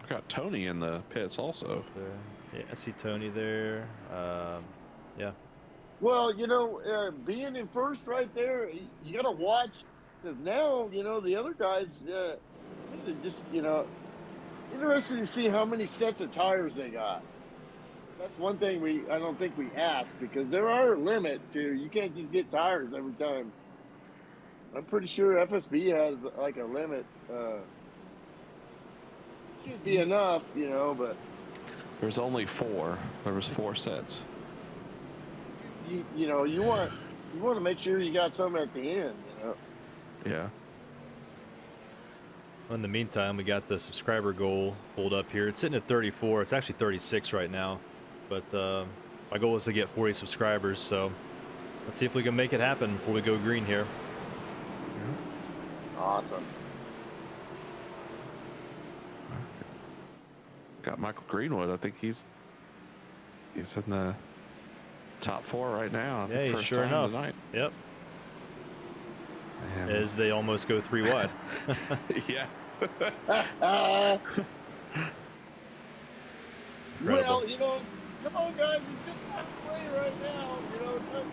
Got Tony in the pits also. There. Yeah, I see Tony there. Yeah. Well, being in first right there, you got to watch because now, the other guys, just, interesting to see how many sets of tires they got. That's one thing I don't think we asked because there are a limit to, you can't just get tires every time. I'm pretty sure FSB has like a limit. Should be enough, but There's only 4. There was 4 sets. you want to make sure you got some at the end, Yeah. In the meantime, we got the subscriber goal pulled up here. It's sitting at 34. It's actually 36 right now. But my goal is to get 40 subscribers, so let's see if we can make it happen before we go green here. Awesome. Got Michael Greenwood. I think he's in the top 4 right now. I think Yeah, first sure time enough. tonight. Yep. Man. As they almost go 3 wide. Yeah. Well, come on, guys, it's just halfway right now. But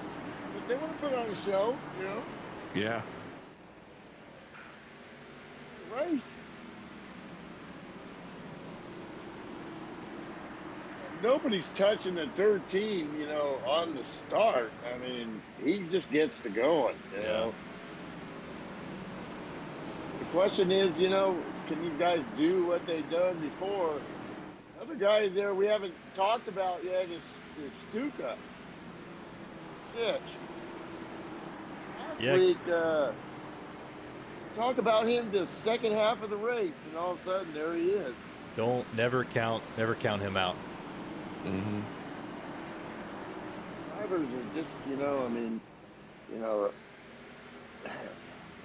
they want to put on a show, Yeah. race. Nobody's touching the 13, on the start. I mean, he just gets to going, Yeah. The question is, can these guys do what they've done before? Other guy there we haven't talked about yet is Stuka. Sitch. Last Yeah. week, talk about him the second half of the race, and all of a sudden, there he is. Never count him out. Mm-hmm. Drivers are just,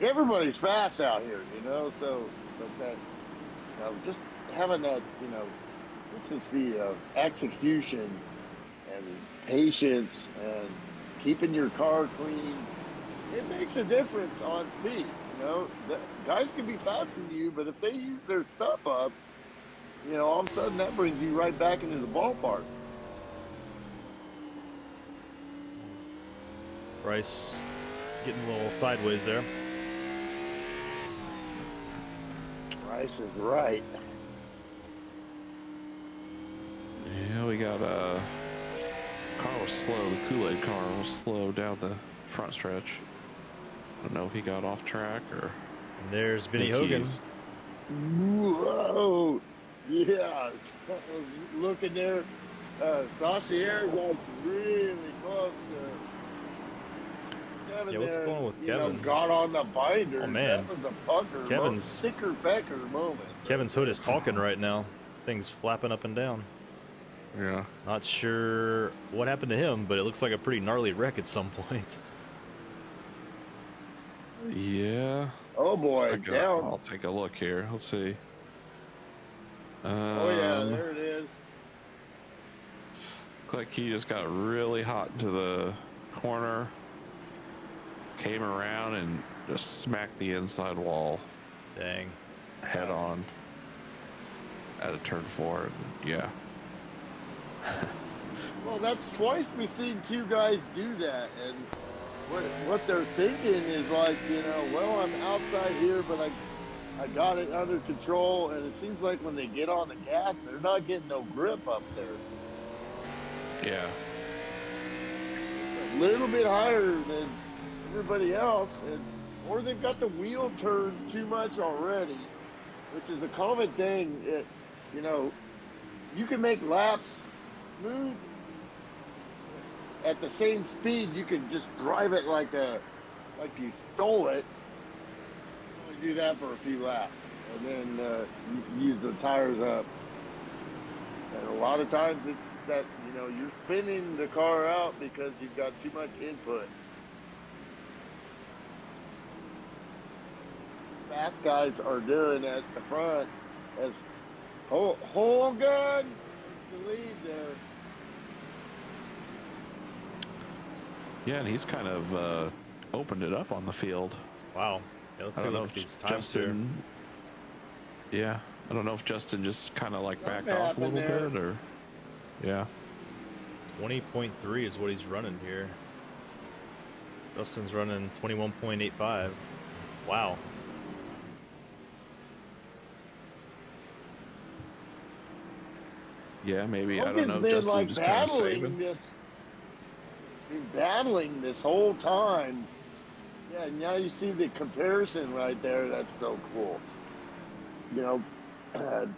everybody's fast out here, so but that, just having that, consistency of execution and patience and keeping your car clean, it makes a difference on speed. The guys can be faster than you, but if they use their stuff up, all of a sudden that brings you right back into the ballpark. Bryce getting a little sideways there. Bryce is right. Yeah, we got car was slow. The Kool-Aid car was slow down the front stretch. I don't know if he got off track or. And there's Benny think Hogan. he's- Whoa! Yeah, looking there, Saucier got really close to Kevin. Yeah, what's there, going on with you Kevin? know, got on the binder. Oh, man. That was a pucker. Kevin's- sticker pecker moment. Kevin's hood is talking right now. Things flapping up and down. Yeah. Not sure what happened to him, but it looks like a pretty gnarly wreck at some points. Yeah. Oh boy, down. I'll take a look here. Let's see. Oh yeah, there it is. Looks like he just got really hot into the corner, came around and just smacked the inside wall Dang. head on at a turn 4. And yeah. Well, that's twice we've seen 2 guys do that, and what they're thinking is like, well, I'm outside here, but I got it under control, and it seems like when they get on the gas, they're not getting no grip up there. Yeah. A little bit higher than everybody else, or they've got the wheel turned too much already, which is a common thing. You can make laps smooth at the same speed. You can just drive it like you stole it. You only do that for a few laps, and then you use the tires up. And a lot of times it's that you're spinning the car out because you've got too much input. Fast guys are doing at the front as Hogan takes the lead there. Yeah, and he's kind of opened it up on the field. Wow. Yeah, let's I take don't a know look if at these times here. Justin. Yeah, I don't know if Justin just kind of like Something backed off a little happened bit, or yeah. 20.3 is what he's running here. Justin's running 21.85. Wow. Yeah, maybe. I don't Hogan's know. been Justin like just kind of saving. Been battling this whole time. Yeah, now you see the comparison right there. That's so cool. You know,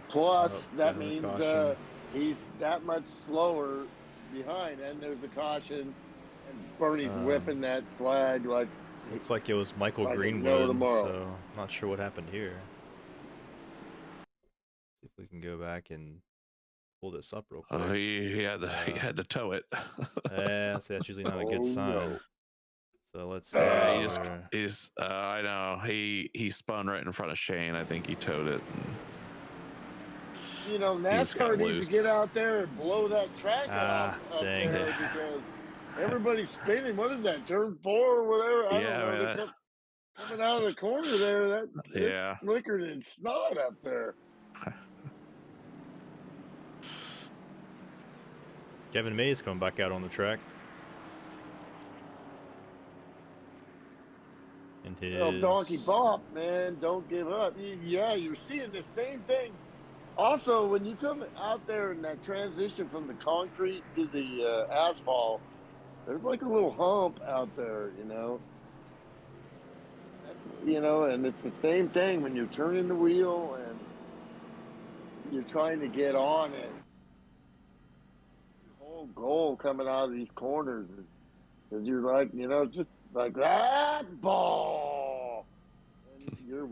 plus Oh, that another means caution. he's that much slower behind. And there's a caution, and Bernie's whipping that flag like Looks like it was Michael like no Greenwood, tomorrow. so not sure what happened here. See if we can go back and pull this up real quick. He had to tow it. Yeah, so that's usually not a good Oh, sign. no. So let's see. I know he spun right in front of Shane. I think he towed it. You know, just got NASCAR needs loose. to get out there and blow that track off up dang. there because everybody's spinning. What is that, turn 4 or whatever? I Yeah, don't know. man, Coming out of the corner there, Yeah. it's slicker than snot up there. Kevin Mays coming back out on the track. And his Well, Donkey Bop, man, don't give up. Yeah, you're seeing the same thing. Also, when you come out there in that transition from the concrete to the asphalt, there's like a little hump out there, you know. And it's the same thing when you're turning the wheel and you're trying to get on it. The whole goal coming out of these corners is because you're like, just like that ball. And you're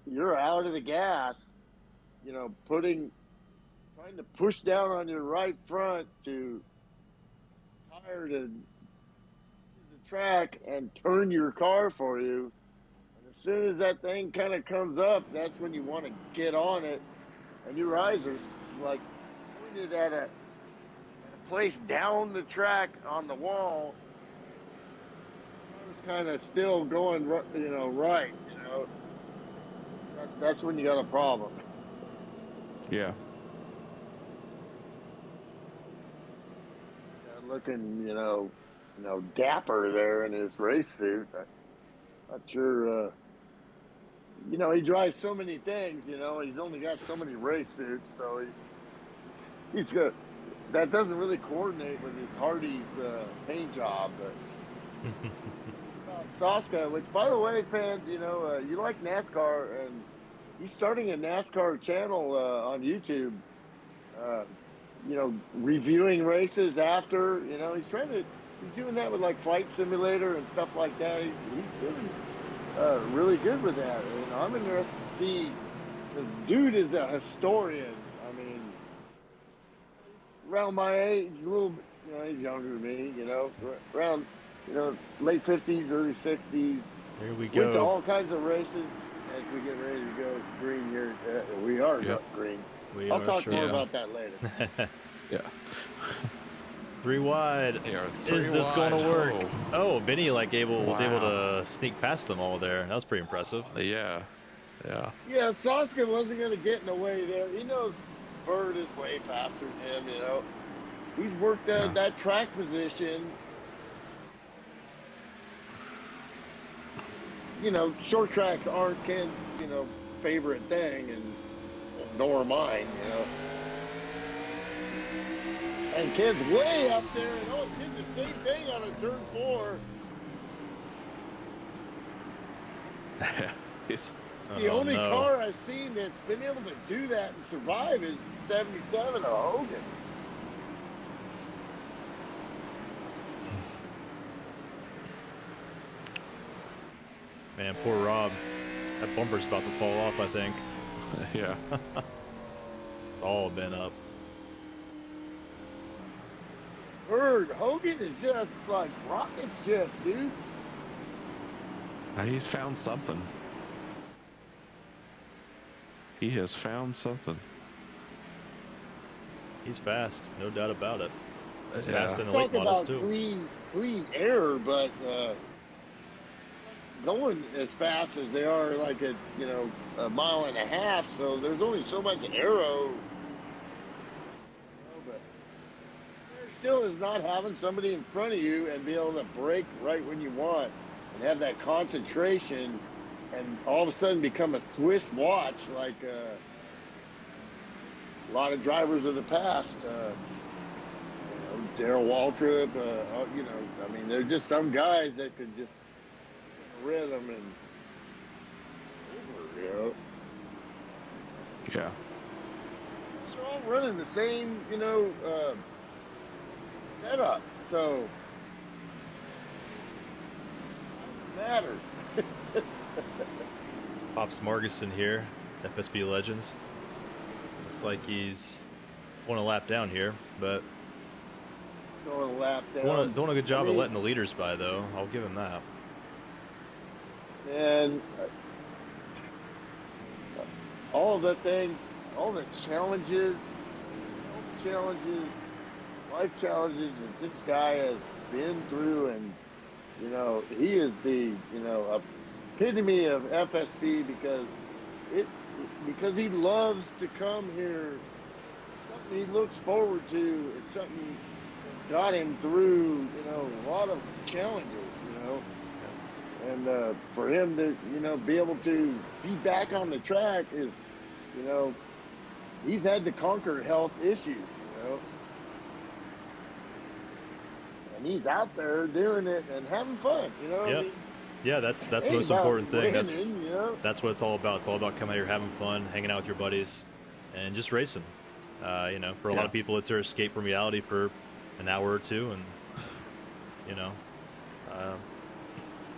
you're out of the gas, trying to push down on your right front to tire to the track and turn your car for you. And as soon as that thing kind of comes up, that's when you want to get on it. And your eyes are like pointed at a place down the track on the wall. It's kind of still going, right. That's when you got a problem. Yeah. Looking, dapper there in his race suit. Not sure. He drives so many things. He's only got so many race suits, so he's got. That doesn't really coordinate with his Hardy's paint job. But Saska, which, by the way, fans, you like NASCAR, and he's starting a NASCAR channel on YouTube. Reviewing races after. He's doing that with like Flight Simulator and stuff like that. He's doing really good with that. I'm interested to see. The dude is a historian. I mean, around my age, a little bit, he's younger than me, around, late 50s, early 60s. Here we Went to go. all kinds of races as we get ready to go green here. We are green. I'll talk more about that later. Yeah. 3 wide. Is this going to work? Oh, Benny was able to sneak past them all there. That was pretty impressive. Yeah. Yeah, Saska wasn't going to get in the way there. He knows Bird is way faster than him, He's worked that track position. Short tracks aren't Ken's, favorite thing, and nor mine, And Ken's way up there, and did the same thing on a turn 4. The only car I've seen that's been able to do that and survive is 77 of Hogan. Man, poor Rob. That bumper's about to fall off, I think. Yeah. All been up. Bird, Hogan is just like rocket ship, dude. He's found something. He has found something. He's fast, no doubt about it. He's Yeah. fast in the late Talk models about too. clean air, but going as fast as they are, like at, you know, a mile and a half. So there's only so much arrow. But there still is not having somebody in front of you and be able to brake right when you want and have that concentration and all of a sudden become a Swiss watch like a lot of drivers of the past. Darrell Waltrip, you know, I mean, there's just some guys that could just rhythm and over, you know. Yeah. So they're all running the same, you know, setup. So it doesn't matter. Pops Marguson here, FSB legend. Looks like he's won a lap down here, but Going a lap down. doing a good job of letting the leaders by, though. I'll give him that. And all the things, all the challenges, life challenges that this guy has been through, and you know, he is the, you know, epitome of FSB because he loves to come here. Something he looks forward to. It's something that got him through, you know, a lot of challenges, you know. And for him to, you know, be able to be back on the track is, you know, he's had to conquer health issues, you know. And he's out there doing it and having fun, you know. Yep. I mean, Yeah, that's the ain't most about important thing. winning, you know? That's what it's all about. It's all about coming out here, having fun, hanging out with your buddies, and just racing. You know, for a lot of people, it's their escape from reality for an hour or two, and you know,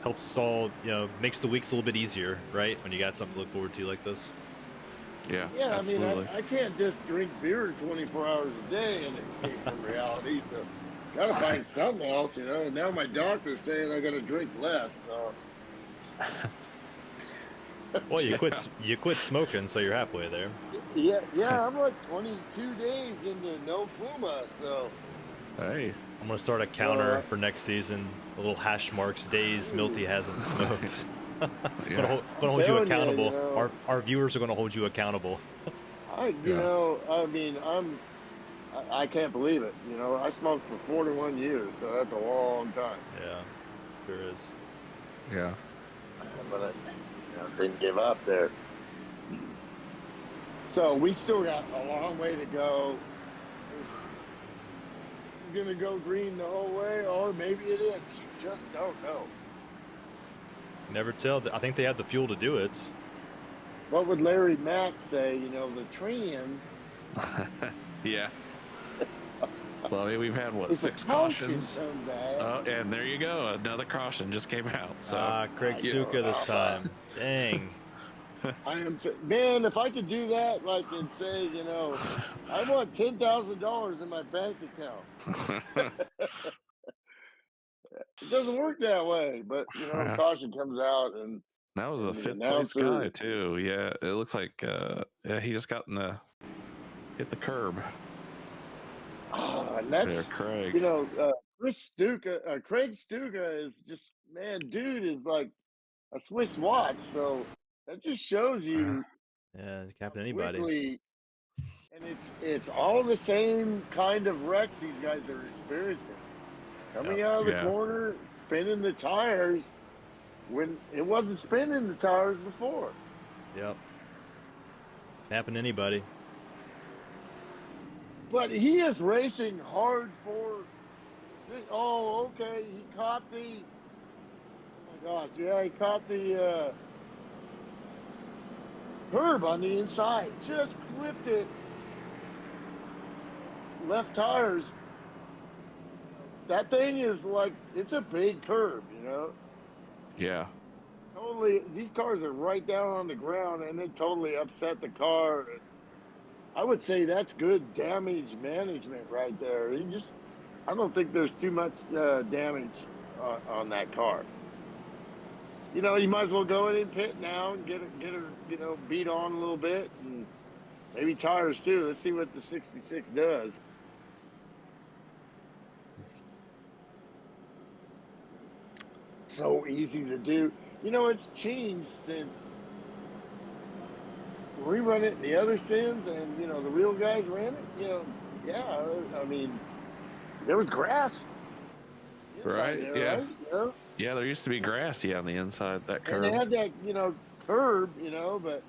helps us all. You know, makes the weeks a little bit easier, right? When you got something to look forward to like this. Yeah. Yeah, absolutely. I mean, I can't just drink beer 24 hours a day and escape from reality. So, gotta find something else, you know. And now my doctor's saying I gotta drink less. So, Well, you quit smoking, so you're halfway there. yeah, I'm like 22 days into no Puma. So, Hey. I'm gonna start a counter for next season. A little hash marks days Milty hasn't smoked. Yeah. Gonna hold you telling you, accountable. you know. Our viewers are gonna hold you accountable. you know, I mean, I can't believe it. You know, I smoked for 41 years, so that's a long time. Yeah, sure is. Yeah. But I, you know, didn't give up there. So we still got a long way to go. It's gonna go green the whole way, or maybe it is. You just don't know. Never tell. I think they have the fuel to do it. What would Larry Mack say? You know, the trans. Yeah. Well, I mean, we've had what, If a 6 caution cautions? comes out, Oh, and there you go. Another caution just came out. So Craig Stuka this time. Dang. man, if I could do that, like, and say, you know, I want $10,000 in my bank account. It doesn't work that way, but you know, Yeah. caution comes out, and that was a the 5th place guy announcer- too. Yeah, it looks like yeah, he just got hit the curb. and that's There, Craig. you know, Craig Stuka is just, man, dude is like a Swiss watch. So that just shows you Yeah, it can happen to anybody. quickly, and it's all the same kind of wrecks these guys are experiencing. Coming out of the corner, spinning the tires when it wasn't spinning the tires before. Yep. Can happen to anybody. But he is racing hard for. Oh, okay. He caught the. Oh my gosh! Yeah, he caught the curb on the inside. Just clipped it. Left tires. That thing is like, it's a big curb, you know. Yeah. Totally. These cars are right down on the ground, and it totally upset the car. And I would say that's good damage management right there. I don't think there's too much damage on that car. You know, you might as well go in and pit now and get her, you know, beat on a little bit, and maybe tires too. Let's see what the 66 does. So easy to do. it's changed since we run it in the other sims and, the real guys ran it, yeah, I mean, there was grass inside Right? there, Yeah. right? Yeah, there used to be grass, on the inside that And they curb. had that, curb, but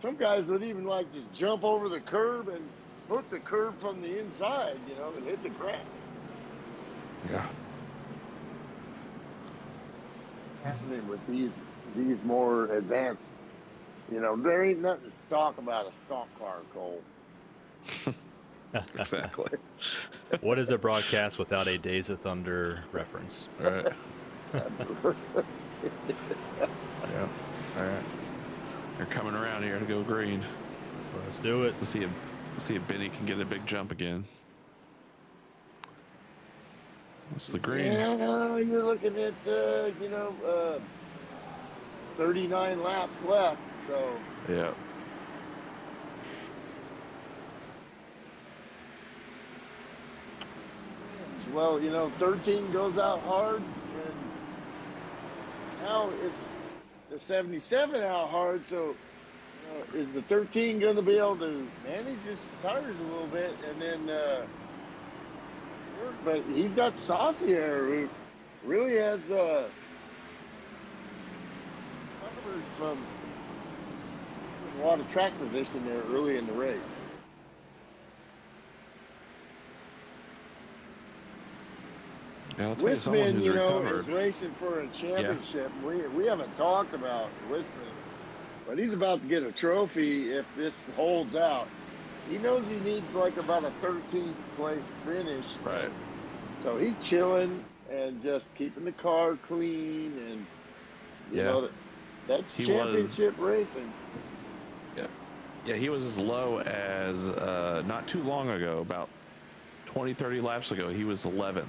some guys would even like just jump over the curb and hook the curb from the inside, and hit the grass. Yeah. Happening with these more advanced, there ain't nothing to talk about a stock car, Cole. Exactly. What is a broadcast without a Days of Thunder reference? Right. Yeah. All right. They're coming around here to go green. Let's do it. Let's see if Benny can get a big jump again. What's the green? Yeah, you're looking at 39 laps left, so Yeah. well, 13 goes out hard, and now it's the 77 out hard, so is the 13 going to be able to manage his tires a little bit and then work? But he's got Saucier, who really has numbers from a lot of track position there early in the race. Yeah, I'll tell you someone Wisman, who's recovered. is racing for a championship. Yeah. We haven't talked about Wisman, but he's about to get a trophy if this holds out. He knows he needs like about a 13th place finish. Right. So he's chilling and just keeping the car clean, and that's championship racing. Yeah. Yeah, he was as low as not too long ago, about 20, 30 laps ago, he was 11th.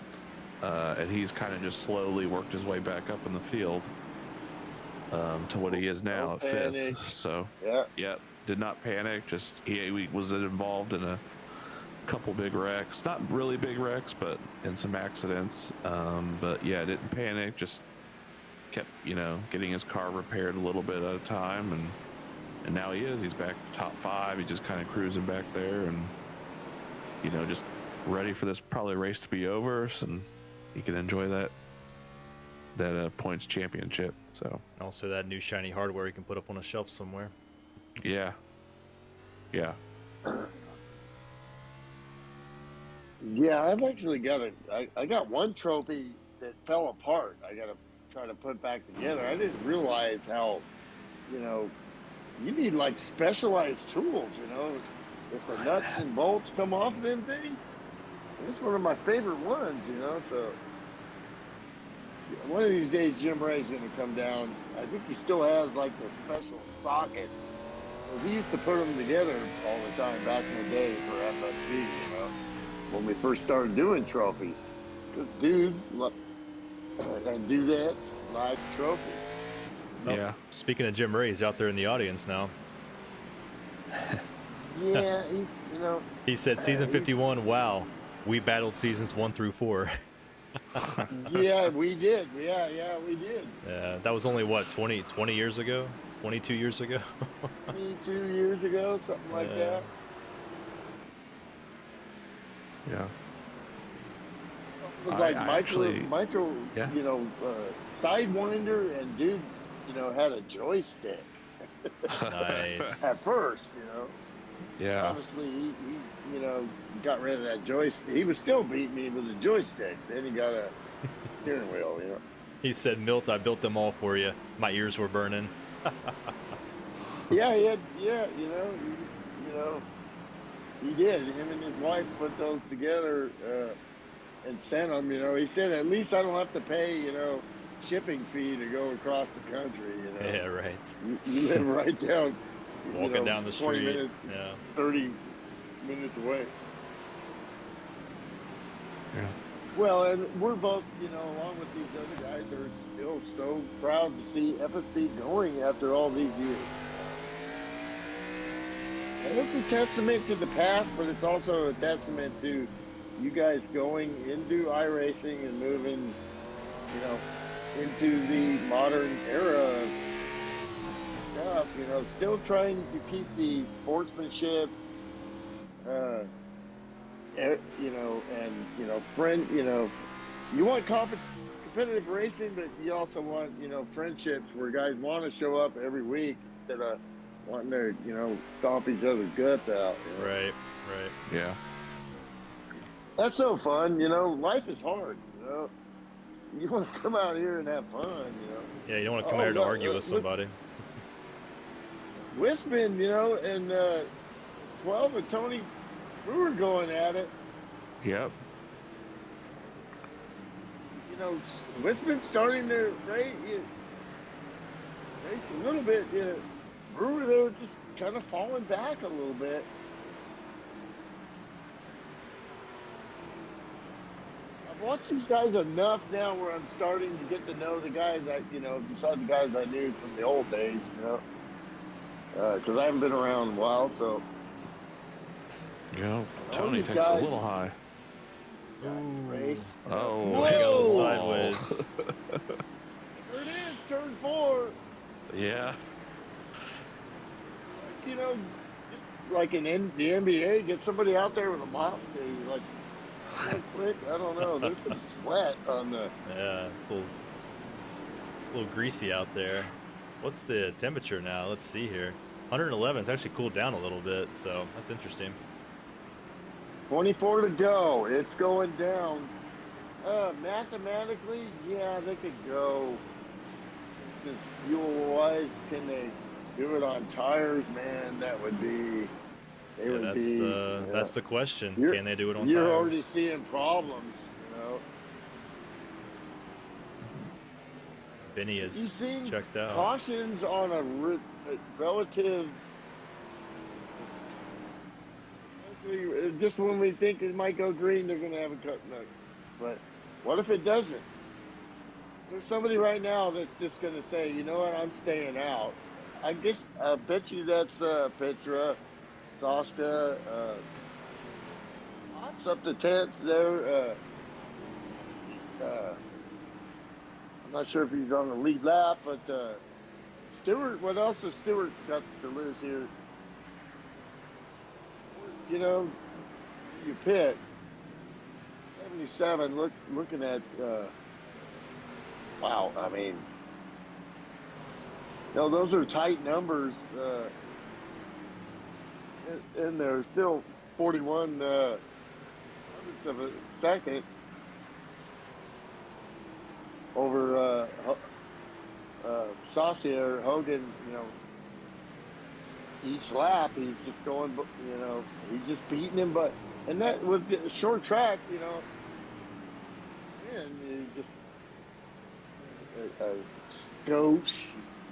And he's kind of just slowly worked his way back up in the field to what he is now at 5th. So, yeah, did not panic. Just he was involved in a couple big wrecks, not really big wrecks, but in some accidents. But yeah, didn't panic. Just kept, getting his car repaired a little bit at a time, and now he is. He's back top 5. He's just kind of cruising back there, and just ready for this probably race to be over, and he can enjoy that points championship. So Also, that new shiny hardware you can put up on a shelf somewhere. yeah. Yeah, I've actually got I got one trophy that fell apart. I got to try to put back together. I didn't realize how, you need like specialized tools, if the nuts and bolts come off them things. It's one of my favorite ones, so one of these days Jim Ray's going to come down. I think he still has like the special sockets. We used to put them together all the time back in the day for FSB, when we first started doing trophies. Because dudes and dudettes like trophies. Yeah. Speaking of Jim Ray, he's out there in the audience now. Yeah, he's, He said season 51, wow, we battled seasons 1 through 4. Yeah, we did. Yeah, we did. That was only, what, 20 years ago? 22 years ago? 22 years ago, something like that. Yeah. It was like actually, micro, yeah. Sidewinder, and dude, had a joystick. Nice. At first, Yeah. Obviously, he got rid of that joystick. He was still beating me with a joystick. Then he got a steering wheel, He said, Milt, I built them all for you. My ears were burning. Yeah, he did. Him and his wife put those together and sent them. He said, at least I don't have to pay, shipping fee to go across the country. Yeah, right. You live right down, Walking down the 20 street. minutes, Yeah. 30 minutes away. Yeah. Well, and we're both, along with these other guys, are still so proud to see FSB going after all these years. And it's a testament to the past, but it's also a testament to you guys going into iRacing and moving, into the modern era of stuff, you know, still trying to keep the sportsmanship, you know, and, you know, you know, you want competitive racing, but you also want, you know, friendships where guys want to show up every week instead of wanting to, you know, stomp each other's guts out. You know? Right. Yeah. That's so fun, you know. Life is hard, you know. You want to come out here and have fun, you know. Yeah, you don't want to come out here to argue with somebody. Wispin, you know, and 12 and Tony Brewer going at it. Yep. You know, Wispin starting to race a little bit. You know, Brewer, they were just kind of falling back a little bit. I've watched these guys enough now where I'm starting to get to know the guys you know, besides the guys I knew from the old days, you know. Because I haven't been around in a while, so. You know, Tony these takes a guys- little high. Race. Oh, Whoa! He goes sideways. There it is, turn 4. Yeah. You know, like in the NBA, get somebody out there with a mop, they like quick. I don't know. There's some sweat on the. Yeah, it's a little greasy out there. What's the temperature now? Let's see here. 111. It's actually cooled down a little bit, so that's interesting. 24 to go. It's going down. Mathematically, yeah, they could go. Just fuel-wise, can they do it on tires? Man, that would be. They would That's be. that's the question. You're- Can they do it on You're tires? already seeing problems, you know. Benny is You've seen checked out. cautions on a relative. Just when we think it might go green, they're going to have a cut. No. But what if it doesn't? There's somebody right now that's just going to say, you know what, I'm staying out. I bet you that's Petra, Saska, Pops up to 10th there. I'm not sure if he's on the lead lap, but Stewart, what else has Stewart got to lose here? You know, you pit 77. Looking at wow. I mean, no, those are tight numbers, and they're still 41 hundredths of a second over Saucier. Hogan, you know, each lap he's just going, you know, he's just beating him. But and that with the short track, you know, and you just a scotch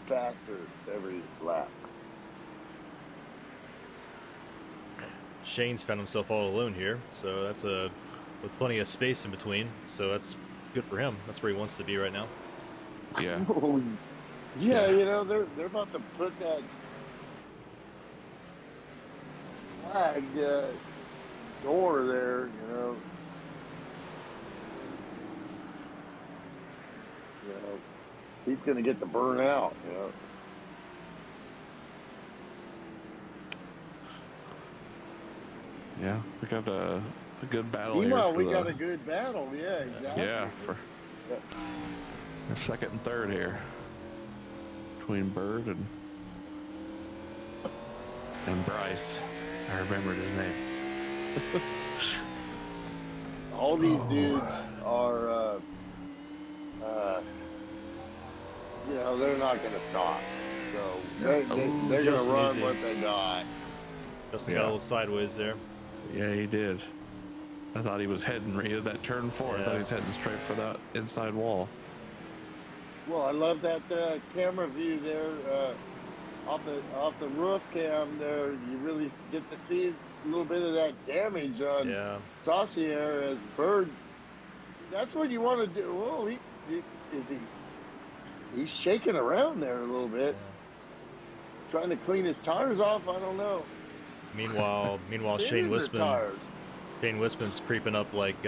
faster every lap. Shane's found himself all alone here, so that's with plenty of space in between. So that's good for him. That's where he wants to be right now. Yeah. Oh, yeah, you know, they're about to put that flag door there, you know. You know, he's going to get the burn out, you know. Yeah. We got a good battle Meanwhile, here. we got a good battle, yeah, exactly. Yeah, for second and third here between Bird and Bryce. I remembered his name. All these dudes are, you know, they're not going to stop. So they're going to Justin run easy. what they got. Justin got a Yeah. little sideways there. Yeah, he did. I thought he was heading that turn 4. I thought Yeah. he was heading straight for that inside wall. Well, I love that camera view there off the roof cam there. You really get to see a little bit of that damage on Yeah. Saucier as Bird. That's what you want to do. Well, he's shaking around there a little bit, trying to clean his tires off. I don't know. Meanwhile, Shane Thinning their Wispin tires. Shane Wisman's creeping up like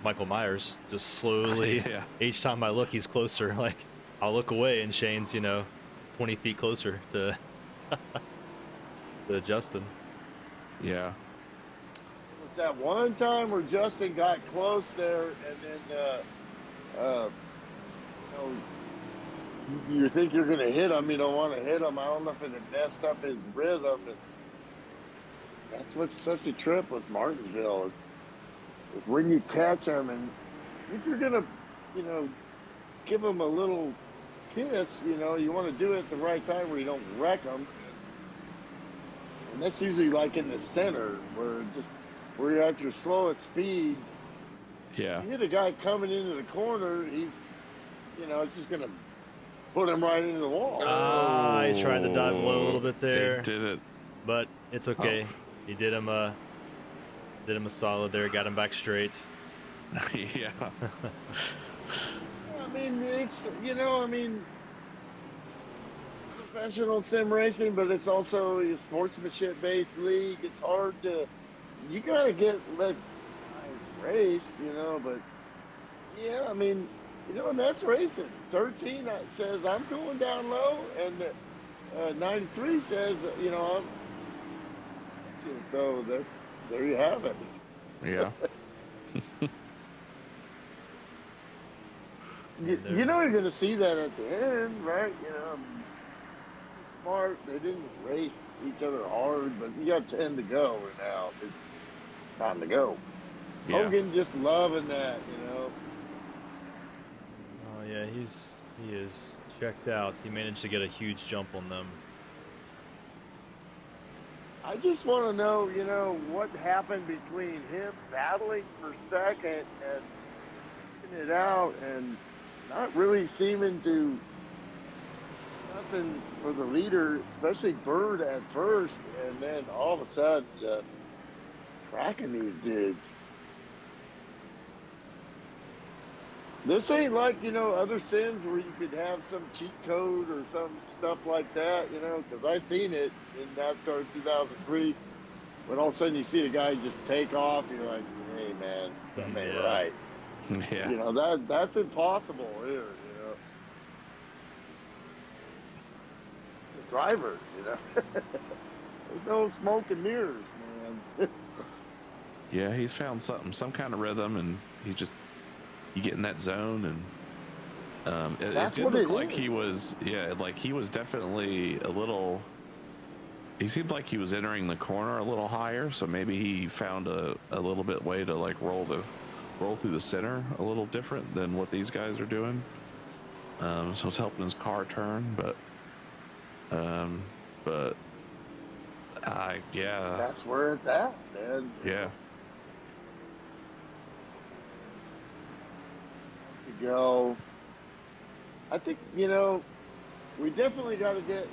Michael Myers, just slowly. Yeah. Each time I look, he's closer. Like I'll look away, and Shane's 20 feet closer to to Justin. Yeah. That one time where Justin got close there, and then you think you're going to hit him, you don't want to hit him. I don't know if it messed up his rhythm. That's what's such a trip with Martinsville is when you catch him, and if you're going to, give him a little kiss, you want to do it at the right time where you don't wreck him. And that's usually like in the center where you're at your slowest speed. Yeah. You hit a guy coming into the corner, he's, it's just going to put him right into the wall. I tried to dive low a little bit there. They did it. But it's okay. Oh. He did him a solid there, got him back straight. Yeah. I mean, it's, professional sim racing, but it's also a sportsmanship-based league. It's hard to, you got to let guys race, but yeah, and that's racing. 13 says I'm going down low, and 93 says, I'm. So there you have it. Yeah. You're going to see that at the end, right? Smart. They didn't race each other hard, but you got 10 to go now. It's time to go. Yeah. Hogan just loving that, Oh yeah, he is checked out. He managed to get a huge jump on them. I just want to know, what happened between him battling for second and taking it out and not really seeming to nothing for the leader, especially Bird at first, and then all of a sudden tracking these dudes. This ain't like, other sims where you could have some cheat code or some stuff like that, because I've seen it in NASCAR 2003, when all of a sudden you see the guy just take off, you're like, hey, man, something ain't right. Yeah. That's impossible here, The driver, There's no smoke and mirrors, man. Yeah, he's found some kind of rhythm, and you get in that zone, and it did look like he was, he was definitely a little. He seemed like he was entering the corner a little higher, so maybe he found a little bit way to roll through the center a little different than what these guys are doing. So it's helping his car turn, but yeah. That's where it's at, man. Yeah. Go. I think, we definitely got to get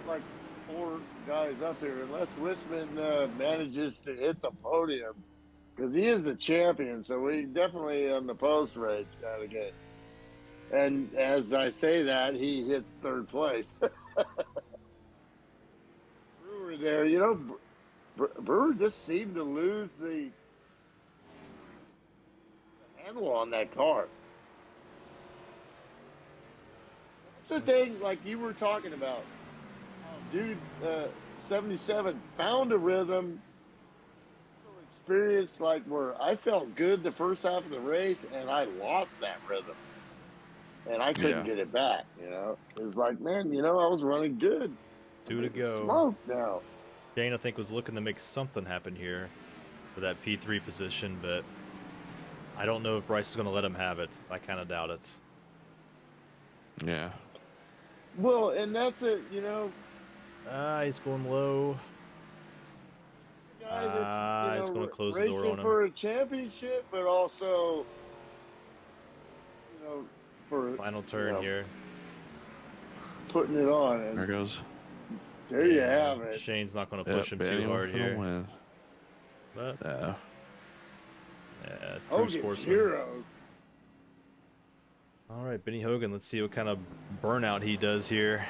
4 guys up here, unless Wisman manages to hit the podium, because he is the champion. So we definitely on the post race got to get. And as I say that, he hits 3rd place. Brewer there, Brewer just seemed to lose the handle on that car. That's the thing, like you were talking about. Dude, 77 found a rhythm, experience where I felt good the first half of the race, and I lost that rhythm. And I couldn't get it back, It was like, man, I was running good. 2 to go. Smoke now. Shane, I think, was looking to make something happen here for that P3 position, but I don't know if Bryce is going to let him have it. I kind of doubt it. Yeah. Well, and that's it, He's going low. Guy that's, he's going to close the door on racing him. for a championship, but also, for Final turn here. Putting it on. And There goes. there you have it. Shane's not going to push him too hard here. Win. But Yeah. true Hogan's sportsman. heroes. All right, Benny Hogan. Let's see what kind of burnout he does here.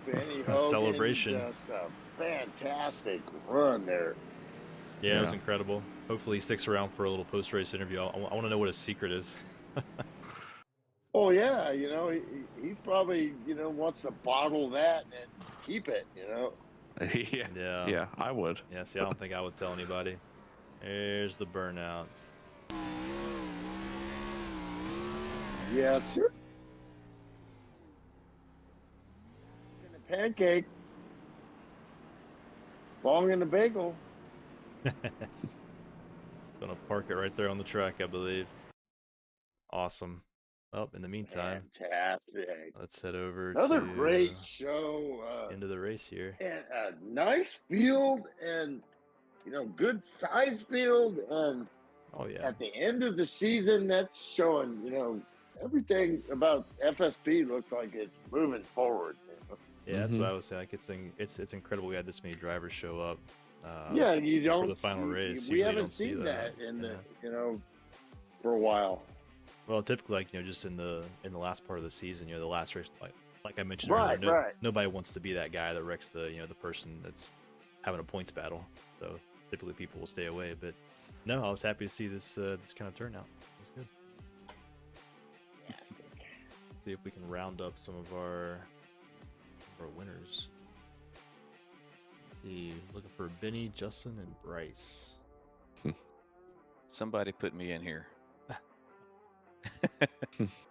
Benny A Hogan, celebration. just a fantastic run there. Yeah, it was incredible. Hopefully he sticks around for a little post-race interview. I want to know what his secret is. Oh yeah, he's probably wants to bottle that and keep it. Yeah. Yeah. Yeah, I would. Yeah, see, I don't think I would tell anybody. There's the burnout. Yes, sir. And a pancake, bong in the bagel. Gonna park it right there on the track, I believe. Awesome. Well, in the meantime, Fantastic. let's head over Another to great show. into the race here. And a nice field and good size field, and Oh yeah. at the end of the season that's showing everything about FSB looks like it's moving forward. Yeah, that's what I was saying. Like it's incredible we had this many drivers show up. Yeah, you don't for the final race. We Usually haven't don't see seen that in Yeah. the for a while. Well, typically, like just in the last part of the season, the last race, like I mentioned Right, earlier, right. nobody wants to be that guy that wrecks the the person that's having a points battle. So typically, people will stay away. But no, I was happy to see this this kind of turnout. It was good. See if we can round up some of our winners. Looking for Benny, Justin, and Bryce. Somebody put me in here.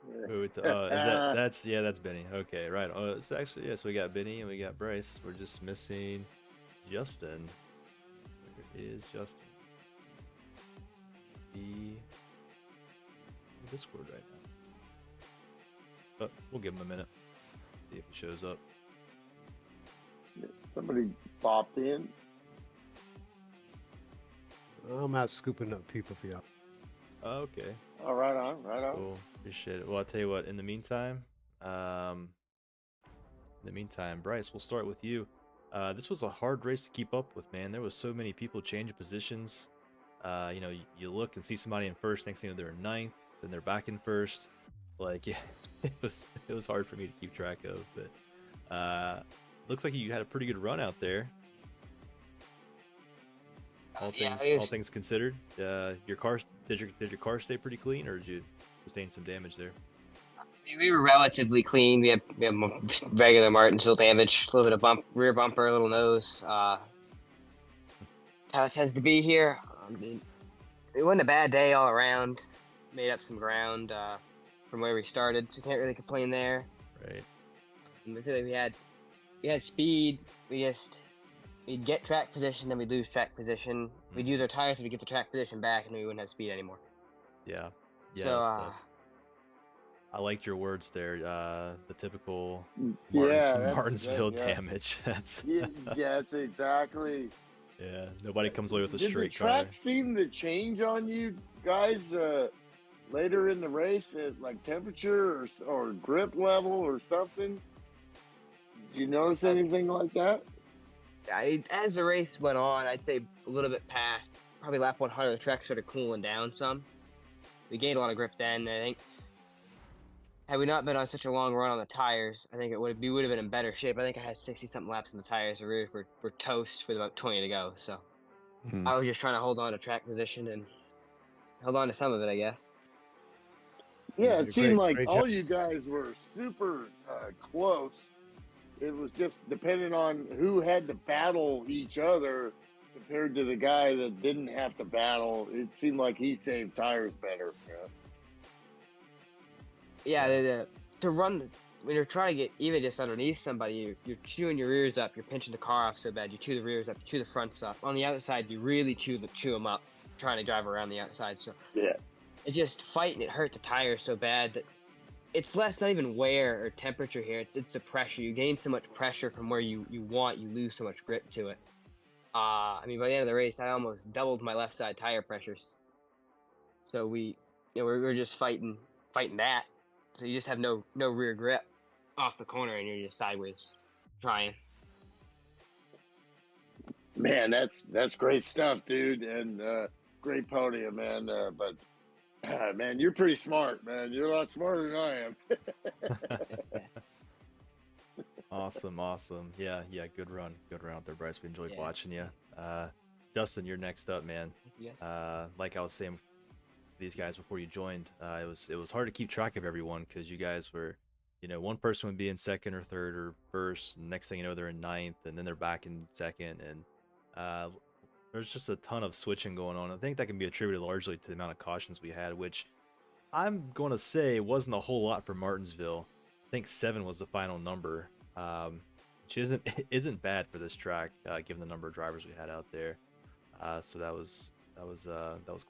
That's Benny. Okay, right. It's actually so we got Benny and we got Bryce. We're just missing Justin. Where is Justin? In Discord right now. But we'll give him a minute. See if he shows up. Somebody popped in. I'm out scooping up people for y'all. Okay. Oh, right on. Cool. Appreciate it. Well, I'll tell you what. In the meantime, Bryce, we'll start with you. This was a hard race to keep up with, man. There was so many people changing positions. You look and see somebody in first. Next thing you know, they're in ninth. Then they're back in first. Like, yeah, it was hard for me to keep track of. But looks like you had a pretty good run out there. All things considered, your car did your car stay pretty clean, or did you sustain some damage there? We were relatively clean. We had regular Martinsville damage, a little bit of rear bumper, a little nose. How it tends to be here. It wasn't a bad day all around. Made up some ground from where we started, so can't really complain there. Right. And I feel like we had speed. We'd get track position, then we'd lose track position. We'd use our tires, so we'd get the track position back, and then we wouldn't have speed anymore. Yeah. So, I liked your words there. The typical Yeah, Martinsville yeah. damage. That's That's exactly. yeah. Nobody comes away with a Did the straight car. track seem to change on you guys later in the race at like temperature or grip level or something? Did you notice anything like that? As the race went on, I'd say a little bit past, probably lap 100, the track started cooling down some. We gained a lot of grip then. I think had we not been on such a long run on the tires, I think we would have been in better shape. I think I had 60-something laps in the tires. The rears were toast with about 20 to go. So I was just trying to hold on to track position and hold on to some of it, I guess. Yeah, it seemed like great all job. you guys were super close. It was just depending on who had to battle each other compared to the guy that didn't have to battle. It seemed like he saved tires better. Yeah, to run when you're trying to get even just underneath somebody, you're chewing your rears up. You're pinching the car off so bad. You chew the rears up. You chew the fronts up. On the outside, you really chew them up, trying to drive around the outside. So Yeah. it just fighting. It hurt the tires so bad that it's less not even wear or temperature here. It's the pressure. You gain so much pressure from where you lose so much grip to it. By the end of the race, I almost doubled my left side tire pressures. So we're just fighting that. So you just have no rear grip off the corner, and you're just sideways trying. Man, that's great stuff, dude, and great podium, man. But man, you're pretty smart, man. You're a lot smarter than I am. Awesome. Yeah, good run out there, Bryce. We enjoyed watching you. Justin, you're next up, man. Yes. Like I was saying, these guys before you joined, it was hard to keep track of everyone because you guys were, one person would be in second or third or first, and next thing you know they're in ninth, and then they're back in second, and there's just a ton of switching going on. I think that can be attributed largely to the amount of cautions we had, which I'm going to say wasn't a whole lot for Martinsville. I think 7 was the final number, which isn't bad for this track, given the number of drivers we had out there. So that was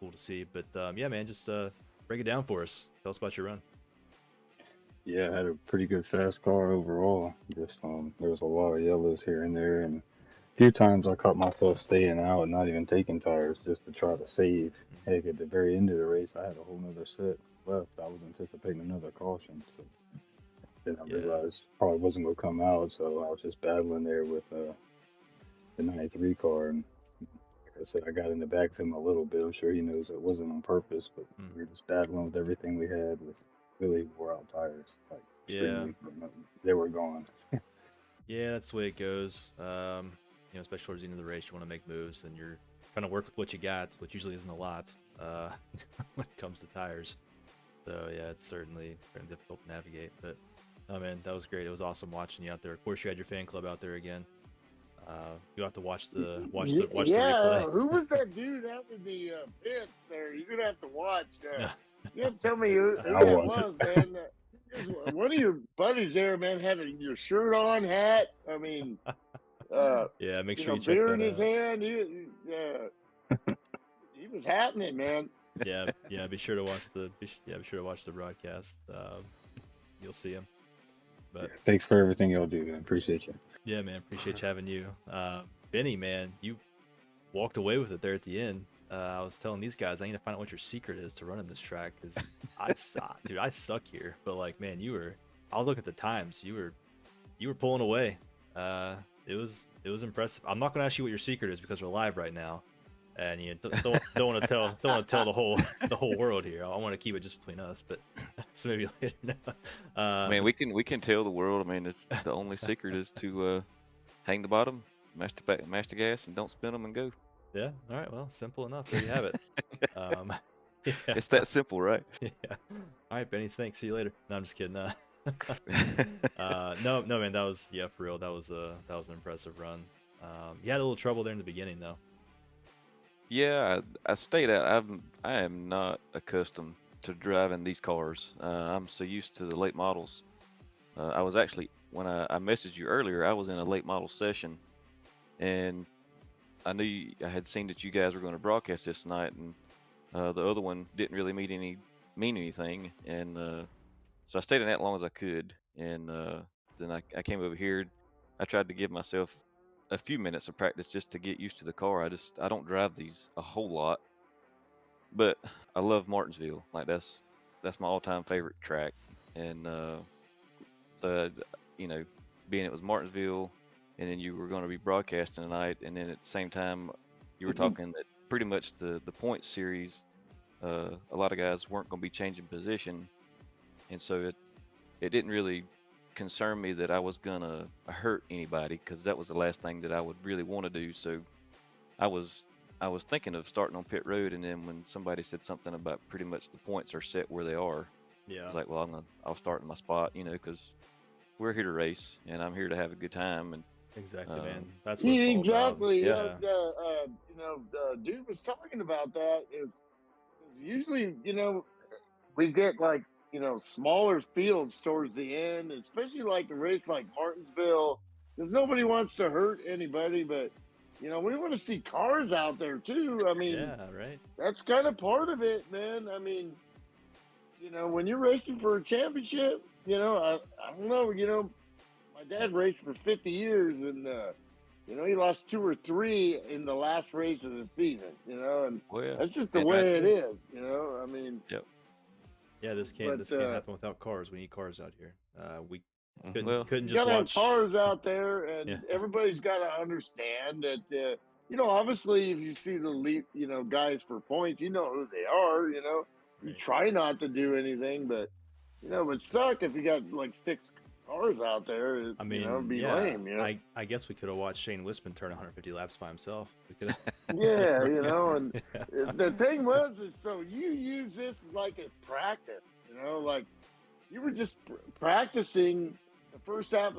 cool to see. But yeah, man, just break it down for us. Tell us about your run. Yeah, I had a pretty good fast car overall. Just there was a lot of yellows here and there, and a few times I caught myself staying out and not even taking tires just to try to save. Heck, at the very end of the race, I had a whole nother set left. I was anticipating another caution, so then I realized probably wasn't gonna come out, so I was just battling there with the 93 car, and like I said, I got in the back of him a little bit. I'm sure he knows it wasn't on purpose, but we were just battling with everything we had with really wore out tires. Like extremely, they were gone. Yeah, that's the way it goes. Especially towards the end of the race, you want to make moves, and you're trying to work with what you got, which usually isn't a lot when it comes to tires. So yeah, it's certainly very difficult to navigate. But oh man, that was great. It was awesome watching you out there. Of course, you had your fan club out there again. You have to watch the replay. Who was that dude out in the pits there? You're gonna have to watch. You have to tell me who that was, man. One of your buddies there, man, had your shirt on, hat. I mean, yeah, make sure you check beer that in his out. hand. He was happening, man. Yeah. Be sure to watch the broadcast. You'll see him. But thanks for everything y'all do, man. Appreciate you. Yeah, man. Appreciate you having you. Benny, man, you walked away with it there at the end. I was telling these guys I need to find out what your secret is to running this track, because I suck here. But like, man, I'll look at the times. You were pulling away. It was impressive. I'm not going to ask you what your secret is because we're live right now, and you don't want to tell the whole world here. I want to keep it just between us. But so maybe later. I mean, we can tell the world. I mean, it's the only secret is to hang the bottom, mash the gas, and don't spin them and go. Yeah. All right. Well, simple enough. There you have it. Yeah. It's that simple, right? Yeah. All right, Benny. Thanks. See you later. No, I'm just kidding. No, man. That was for real. That was an impressive run. You had a little trouble there in the beginning, though. Yeah, I stayed out. I am not accustomed to driving these cars. I'm so used to the late models. I was actually, when I messaged you earlier, I was in a late model session, and I knew I had seen that you guys were going to broadcast this night, and the other one didn't really mean anything, and so I stayed in that long as I could, and then I came over here. I tried to give myself a few minutes of practice just to get used to the car. I don't drive these a whole lot, but I love Martinsville. Like that's my all-time favorite track, and so being it was Martinsville, and then you were going to be broadcasting tonight, and then at the same time you were talking that pretty much the points series, a lot of guys weren't going to be changing position, and so it didn't really concern me that I was gonna hurt anybody, because that was the last thing that I would really want to do. So I was thinking of starting on pit road, and then when somebody said something about pretty much the points are set where they are, I was like, well, I'll start in my spot, because we're here to race, and I'm here to have a good time. And exactly, man. That's what it's all about. Yeah. Dude was talking about that. Is usually, we get like, smaller fields towards the end, especially like a race like Martinsville, because nobody wants to hurt anybody, but we want to see cars out there too. I mean, yeah, right. That's kind of part of it, man. I mean, when you're racing for a championship, I don't know, my dad raced for 50 years, and he lost 2 or 3 in the last race of the season, and that's just the way it is, I mean. Yep. Yeah, this can't happen without cars. We need cars out here. We couldn't just gotta watch have cars out there, and everybody's got to understand that. Obviously, if you see the lead, guys for points, who they are. You try not to do anything, but it would suck if you got like cars out there. I mean, it'd be yeah, lame, you know. I guess we could have watched Shane Wisman turn 150 laps by himself. We could. Yeah, you know, and Yeah. the thing is so you use this like as practice, you know, like you were just practicing the first half,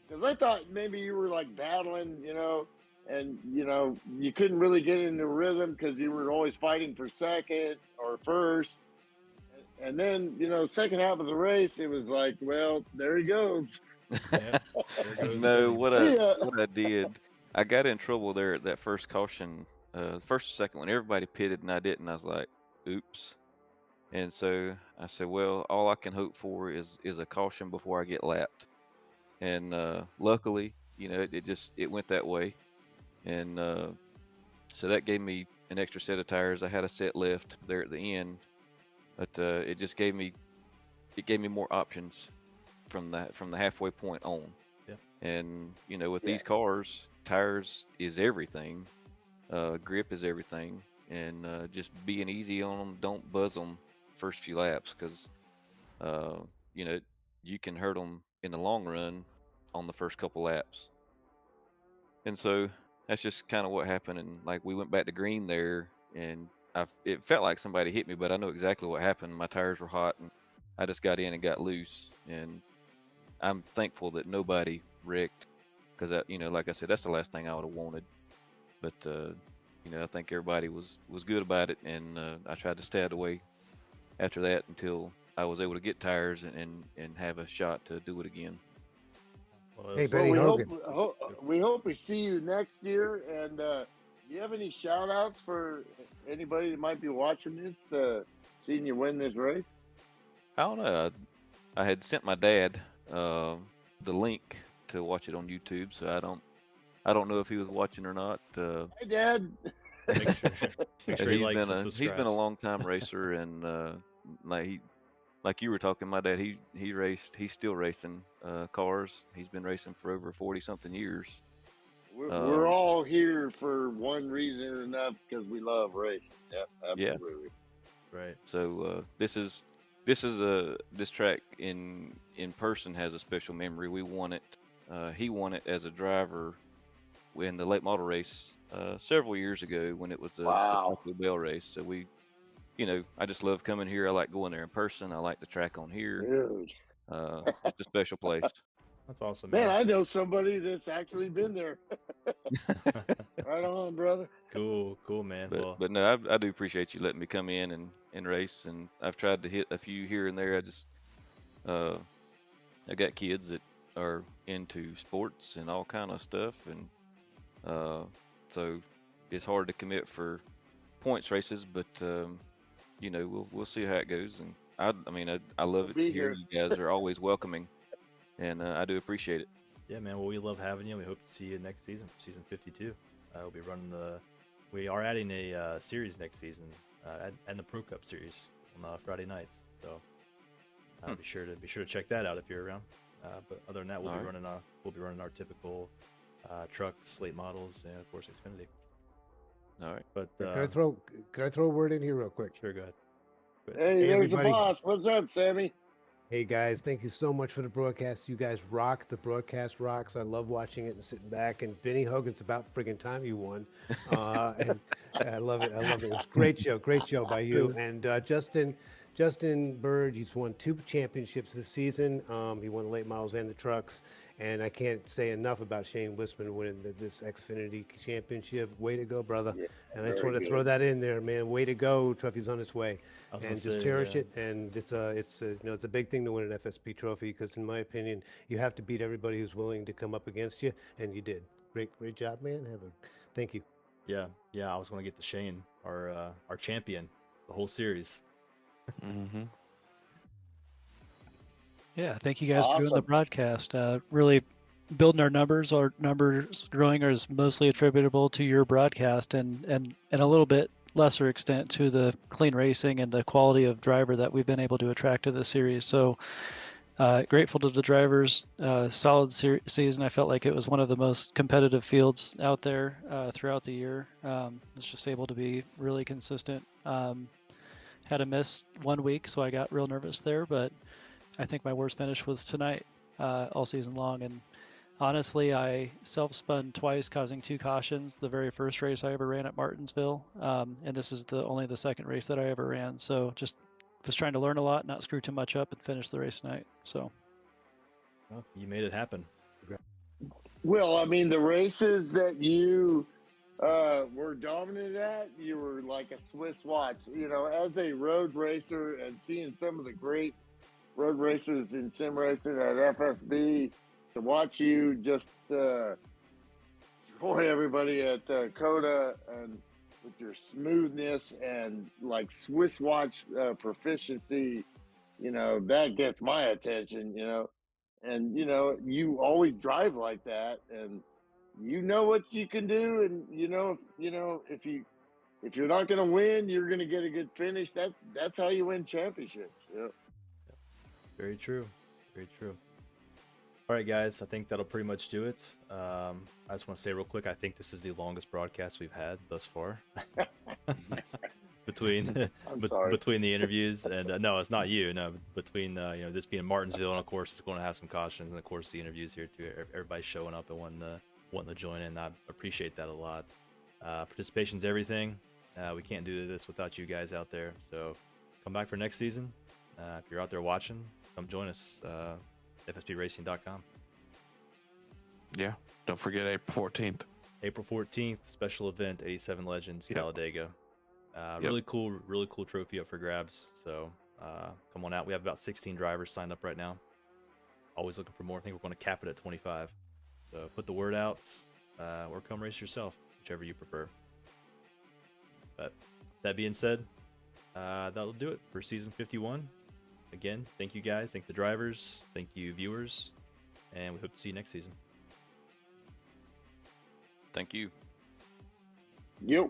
because I thought maybe you were like battling, you know, and you know you couldn't really get into rhythm because you were always fighting for second or first, and then you know second half of the race it was like, well, there he goes. Yep. There goes No, Billy. what I did, I got in trouble there at that first caution, first or second when everybody pitted and I didn't. I was like, oops. And so I said, well, all I can hope for is a caution before I get lapped. And luckily, you know, it went that way. And so that gave me an extra set of tires. I had a set left there at the end, but it gave me more options from the halfway point on. Yeah. And you know, with these cars, tires is everything, grip is everything, and just being easy on them. Don't buzz them first few laps, because you know, you can hurt them in the long run on the first couple laps. And so that's just kind of what happened. And like we went back to green there, and it felt like somebody hit me, but I know exactly what happened. My tires were hot, and I just got in and got loose. And I'm thankful that nobody wrecked, because you know, like I said, that's the last thing I would have wanted. But you know, I think everybody was good about it, and I tried to stay out of the way after that until I was able to get tires and have a shot to do it again. Well, Hey, it's- Benny Well, Hogan. we hope we see you next year. And do you have any shout outs for anybody that might be watching this, seeing you win this race? I don't know. I had sent my dad the link to watch it on YouTube, so I don't know if he was watching or not. Hi, Dad. make sure, make sure he likes and he's been a subscribes. long time racer, and like you were talking, my dad he's still racing cars. He's been racing for over 40 something years. We're all here for one reason or another, because we love racing. Yep, Yeah. absolutely. Right. So this track in person has a special memory. We won it. He won it as a driver in the late model race several years ago when it was the Wow. Taco Bell race. So we, you know, I just love coming here. I like going there in person. I like the track on here. Dude. It's a special place. That's awesome, Man, man. I know somebody that's actually been there. Right on, brother. Cool, man. Well, But no, I do appreciate you letting me come in and race. And I've tried to hit a few here and there. I got kids that are into sports and all kind of stuff, and so it's hard to commit for points races. But you know, we'll see how it goes. And I mean, I love it Be here. here. You guys are always welcoming, and I do appreciate it. yeah, man. Well, we love having you. We hope to see you next season, season 52. We'll be running we are adding a series next season, and the Pro Cup series on Friday nights. So be sure to check that out if you're around. But other than that, we'll be running our typical trucks, late models, and of course Xfinity. All right. But Can I throw a word in here real quick? sure, go ahead. Hey, there's everybody. the boss. What's up, Sammy? Hey guys, thank you so much for the broadcast. You guys rock. The broadcast rocks. I love watching it and sitting back. And Benny Hogan's about friggin' time you won. And I love it. It was a great show by you. And Justin Bird, he's won 2 championships this season. He won the late models and the trucks. And I can't say enough about Shane Wisman winning this Xfinity championship. Way to go, brother. Yeah, and I just very want to good. throw that in there, man. Way to go. Trophy's on its way. I was And gonna just say, cherish yeah. it. And it's a big thing to win an FSB trophy, because in my opinion, you have to beat everybody who's willing to come up against you, and you did. Great job, man. Thank you. Yeah. I was going to get to Shane, our champion, the whole series. Mm-hmm. Yeah, thank you guys for doing the Awesome. broadcast. Really building our numbers. Our numbers growing is mostly attributable to your broadcast, and a little bit lesser extent to the clean racing and the quality of driver that we've been able to attract to the series. So grateful to the drivers. Solid season. I felt like it was one of the most competitive fields out there throughout the year. Was just able to be really consistent. Had a miss one week, so I got real nervous there, but I think my worst finish was tonight. all season long. And honestly, I self-spun twice, causing 2 cautions. The very first race I ever ran at Martinsville, and this is only the second race that I ever ran. So just was trying to learn a lot, not screw too much up, and finish the race tonight. So Well, you made it happen. Well, I mean, the races that you were dominant at, you were like a Swiss watch. You know, as a road racer and seeing some of the great road racers in sim racing at FSB, to watch you just destroy everybody at Coda and with your smoothness and like Swiss watch proficiency, you know, that gets my attention, you know. And, you know, you always drive like that and you know what you can do. And, if you're not going to win, you're going to get a good finish. That's how you win championships. Yeah. Very true. Very true. All right, guys. I think that'll pretty much do it. I just want to say real quick, I think this is the longest broadcast we've had thus far. between the interviews and no, it's not you. No, between this being Martinsville and of course it's going to have some cautions and of course the interviews here too. Everybody's showing up and wanting to join in. I appreciate that a lot. Participation's everything. We can't do this without you guys out there. So come back for next season. If you're out there watching, come join us. FSBRacing.com. Yeah. Don't forget April 14th. April 14th, special event, 87 Legends, Yep. Talladega. Really cool trophy up for grabs. So come on out. We have about 16 drivers signed up right now. Always looking for more. I think we're going to cap it at 25. So put the word out, or come race yourself, whichever you prefer. But that being said, that'll do it for season 51. Again, thank you guys. Thank the drivers. Thank you viewers. And we hope to see you next season. Thank you. Yep.